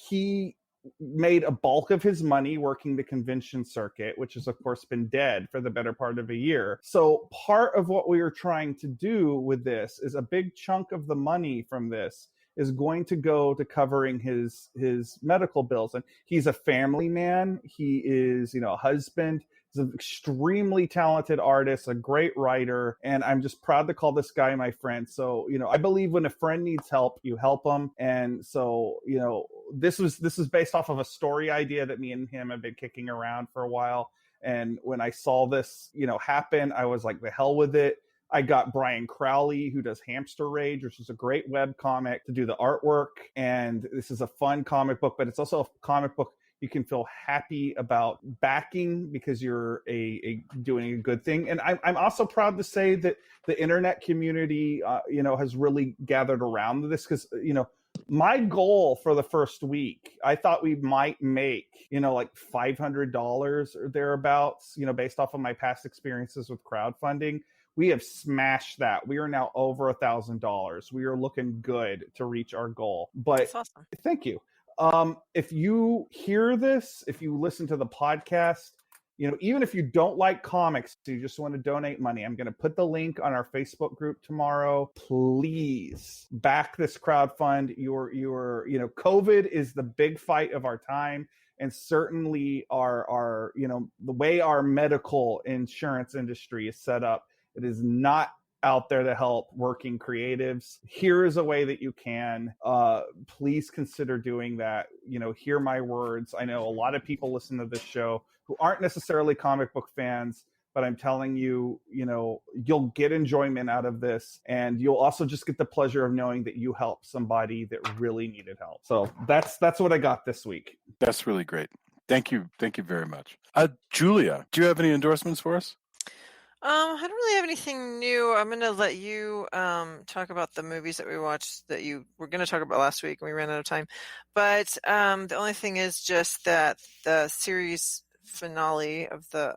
He made a bulk of his money working the convention circuit, which has of course been dead for the better part of a year. So part of what we are trying to do with this is a big chunk of the money from this is going to go to covering his medical bills. And he's a family man. He is, a husband. He's an extremely talented artist, a great writer, and I'm just proud to call this guy my friend. So, I believe when a friend needs help, you help them. And so, this is based off of a story idea that me and him have been kicking around for a while. And when I saw this, happen, I was like, the hell with it. I got Brian Crowley, who does Hamster Rage, which is a great web comic, to do the artwork. And this is a fun comic book, but it's also a comic book you can feel happy about backing because you're doing a good thing. And I'm also proud to say that the internet community, has really gathered around this because, my goal for the first week, I thought we might make, like $500 or thereabouts, based off of my past experiences with crowdfunding, We have smashed that. We are now over $1,000. We are looking good to reach our goal. But That's awesome. thank you. If you hear this, if you listen to the podcast, even if you don't like comics, you just want to donate money, I'm going to put the link on our Facebook group tomorrow. Please back this crowdfund. COVID is the big fight of our time. And certainly our the way our medical insurance industry is set up, it is not out there to help working creatives. Here is a way that you can. Please consider doing that. Hear my words. I know a lot of people listen to this show who aren't necessarily comic book fans, but I'm telling you, you'll get enjoyment out of this, and you'll also just get the pleasure of knowing that you helped somebody that really needed help. So that's what I got this week. That's really great. Thank you very much. Julia, do you have any endorsements for us? I don't really have anything new. I'm going to let you talk about the movies that we watched that you were going to talk about last week and we ran out of time. But the only thing is just that the series finale of the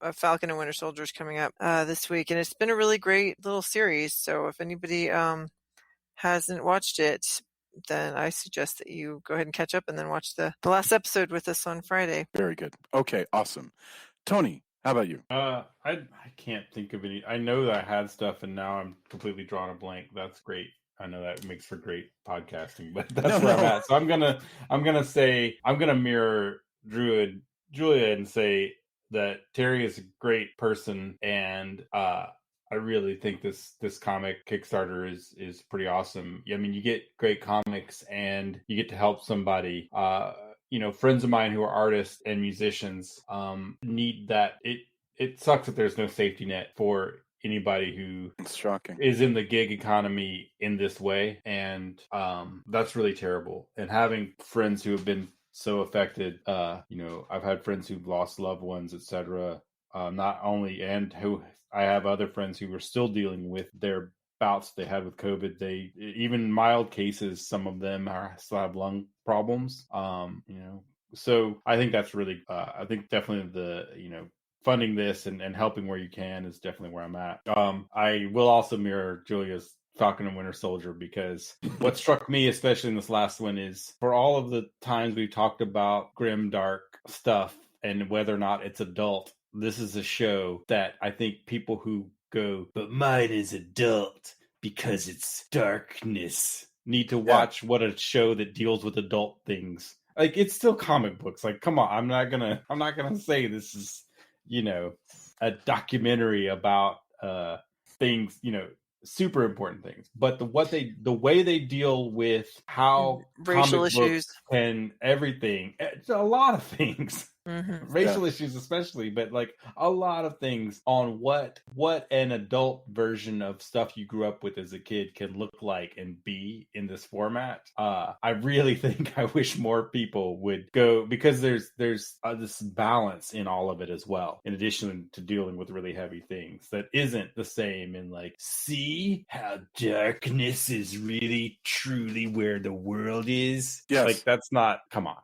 of Falcon and Winter Soldier is coming up this week, and it's been a really great little series. So if anybody hasn't watched it, then I suggest that you go ahead and catch up and then watch the last episode with us on Friday. Very good. Okay, awesome. Tony, how about you? I can't think of any. I know that I had stuff, and now I'm completely drawing a blank. That's great. I know that makes for great podcasting, but that's where I'm at. So I'm gonna mirror Julia and say that Terry is a great person, and I really think this comic Kickstarter is pretty awesome. I mean, you get great comics, and you get to help somebody. Friends of mine who are artists and musicians need that. It sucks that there's no safety net for anybody who it's shocking is in the gig economy in this way, and that's really terrible. And having friends who have been so affected, I've had friends who've lost loved ones, etc. Not only, and who I have other friends who are still dealing with their bouts they had with COVID. They even mild cases. Some of them still have lung problems. So I think that's really. I think definitely the funding this and helping where you can is definitely where I'm at. I will also mirror Julia's Falcon and Winter Soldier, because what struck me, especially in this last one, is for all of the times we've talked about grim, dark stuff and whether or not it's adult, this is a show that I think people who go, but mine is adult because it's darkness, need to watch what a show that deals with adult things. Like, it's still comic books. Like, come on, I'm not gonna say this is, a documentary about things, super important things. But the way they deal with how racial issues and everything, it's a lot of things. Mm-hmm. Racial issues especially, but like a lot of things on what an adult version of stuff you grew up with as a kid can look like and be in this format. I really think I wish more people would go, because there's this balance in all of it as well, in addition to dealing with really heavy things that isn't the same in like, see how darkness is really truly where the world is. Yes. Like, that's not, come on.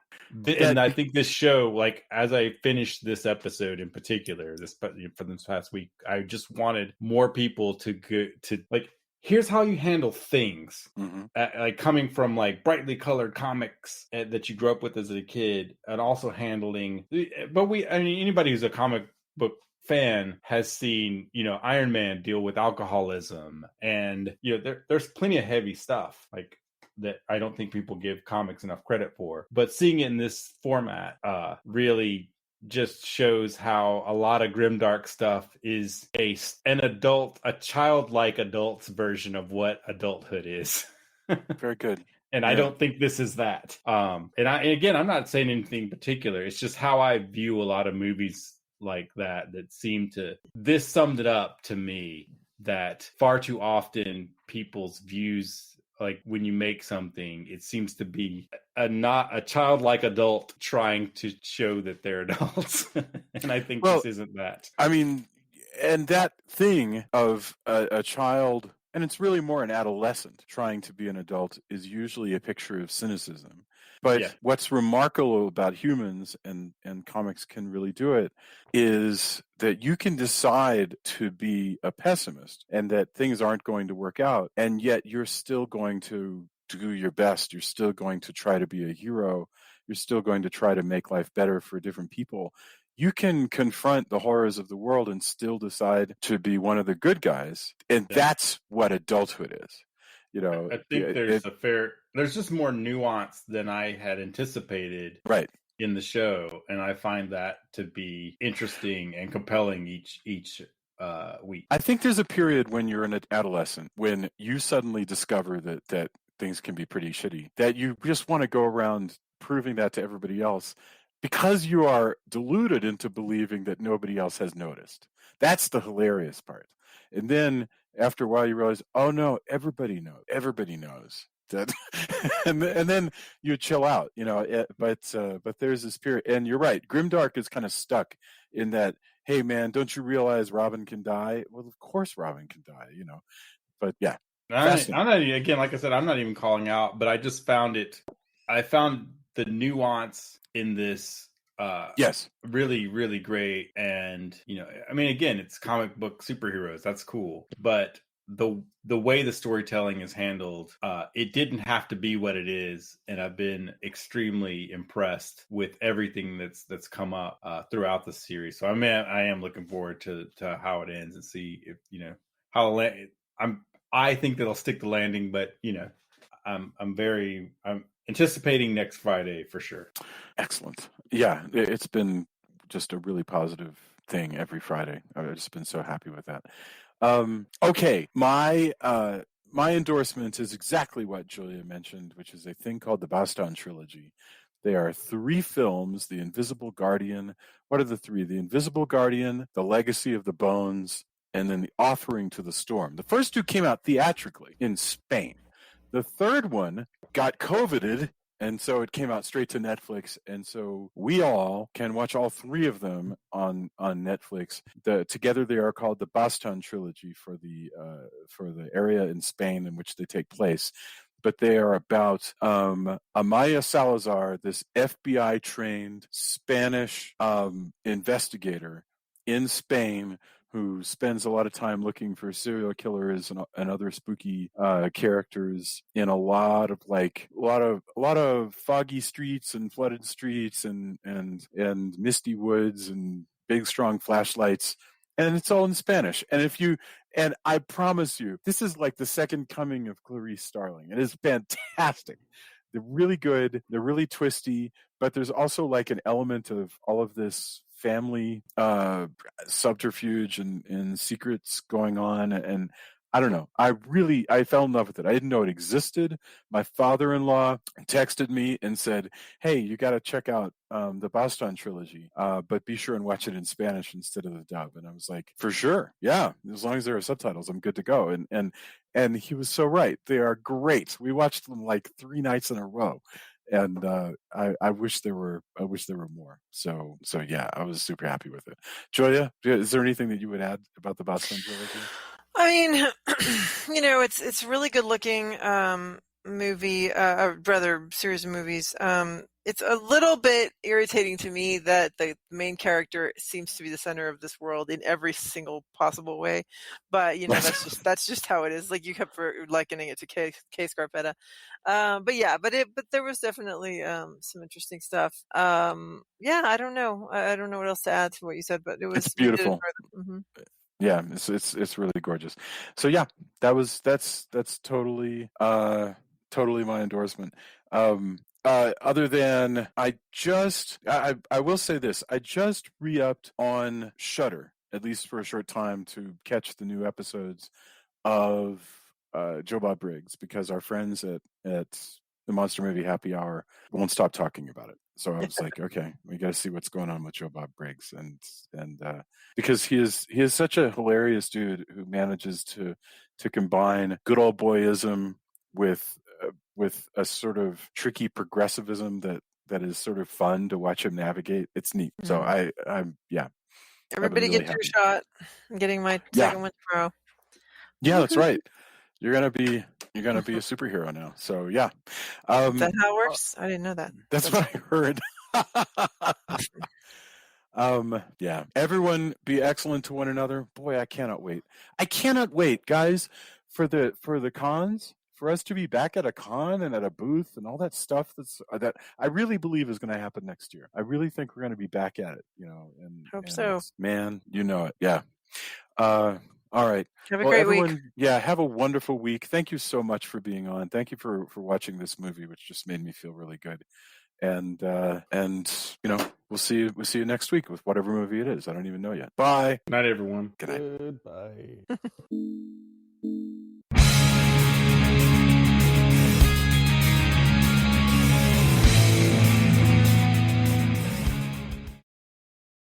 And I think this show, like, as I finished this episode in particular, for this past week, I just wanted more people to go to, like, here's how you handle things. Mm-hmm. Like, coming from like brightly colored comics that you grew up with as a kid, and also handling. But anybody who's a comic book fan has seen, Iron Man deal with alcoholism, and there's plenty of heavy stuff like that I don't think people give comics enough credit for. But seeing it in this format really just shows how a lot of grimdark stuff is a childlike adult's version of what adulthood is. Very good. And I don't think this is that. And again, I'm not saying anything particular. It's just how I view a lot of movies like that seem to. This summed it up to me, that far too often people's views, like when you make something, it seems to be not a childlike adult trying to show that they're adults. And I think this isn't that. I mean, and that thing of a child and it's really more an adolescent trying to be an adult, is usually a picture of cynicism. But Yeah. what's remarkable about humans, and comics can really do it, is that you can decide to be a pessimist and that things aren't going to work out, and yet you're still going to do your best. You're still going to try to be a hero. You're still going to try to make life better for different people. You can confront the horrors of the world and still decide to be one of the good guys. And that's what adulthood is. You know, I think there's just more nuance than I had anticipated right in the show. And I find that to be interesting and compelling each week. I think there's a period when you're an adolescent when you suddenly discover that things can be pretty shitty, that you just want to go around proving that to everybody else because you are deluded into believing that nobody else has noticed. That's the hilarious part. And then after a while you realize, oh no, everybody knows that. and then you chill out, you know. But there's this period, and you're right, grimdark is kind of stuck in that, hey man, don't you realize Robin can die? Well, of course Robin can die, you know. But yeah, I'm not, again, like I said, I'm not even calling out, but I just found the nuance in this yes, really, really great. And, you know, I mean, again, it's comic book superheroes. That's cool. But the way the storytelling is handled, it didn't have to be what it is. And I've been extremely impressed with everything that's come up throughout the series. So I am looking forward to how it ends and see if, you know, how I think that'll stick the landing, but you know, I'm anticipating next Friday for sure. Excellent. Yeah, it's been just a really positive thing every Friday. I've just been so happy with that. Okay, my endorsement is exactly what Julia mentioned, which is a thing called the Boston Trilogy. They are 3 films: The Invisible Guardian. What are the 3? The Invisible Guardian, The Legacy of the Bones, and then The Offering to the Storm. The first 2 came out theatrically in Spain. The third one got COVIDed, and so it came out straight to Netflix, and so we all can watch all 3 of them on Netflix. Together they are called the Boston Trilogy for the area in Spain in which they take place. But they are about Amaya Salazar, this FBI-trained Spanish investigator in Spain, who spends a lot of time looking for serial killers and other spooky characters in a lot of foggy streets and flooded streets and misty woods and big strong flashlights, and it's all in Spanish. And I promise you, this is like the second coming of Clarice Starling. It is fantastic. They're really good. They're really twisty, but there's also like an element of all of this family subterfuge and secrets going on, and I don't know. I fell in love with it. I didn't know it existed. My father-in-law texted me and said, "Hey, you got to check out the Boston Trilogy, but be sure and watch it in Spanish instead of the dub." And I was like, "For sure, yeah. As long as there are subtitles, I'm good to go." And he was so right. They are great. We watched them like 3 nights in a row. And I wish there were more. So yeah, I was super happy with it. Julia, is there anything that you would add about the Boston Trilogy? I mean, you know, it's a really good looking movie, rather series of movies. It's a little bit irritating to me that the main character seems to be the center of this world in every single possible way. But you know, that's just how it is. Like you kept likening it to K Scarpetta. But there was definitely some interesting stuff. Yeah, I don't know. I don't know what else to add to what you said, but It's beautiful. Yeah, it's really gorgeous. So yeah, that's totally my endorsement. Other than I will say this, I just re-upped on Shudder, at least for a short time, to catch the new episodes of Joe Bob Briggs, because our friends at the Monster Movie Happy Hour won't stop talking about it. So I was like, okay, we got to see what's going on with Joe Bob Briggs, and because he is such a hilarious dude who manages to combine good old boyism with a sort of tricky progressivism that is sort of fun to watch him navigate. It's neat. Mm-hmm. So I'm Everybody really get your shot. I'm getting my second one tomorrow. Yeah, that's right. You're gonna be a superhero now. So yeah. Is that how it works? I didn't know that. That's what I heard. Yeah. Everyone be excellent to one another. Boy, I cannot wait. I cannot wait, guys, for the cons, for us to be back at a con and at a booth and all that stuff that I really believe is going to happen next year. I really think we're going to be back at it, and Hope so. Man, you know it. Yeah. All right. Have a great week. Yeah, have a wonderful week. Thank you so much for being on. Thank you for watching this movie, which just made me feel really good. And we'll see you next week with whatever movie it is. I don't even know yet. Bye. Night, everyone. Good night. Goodbye.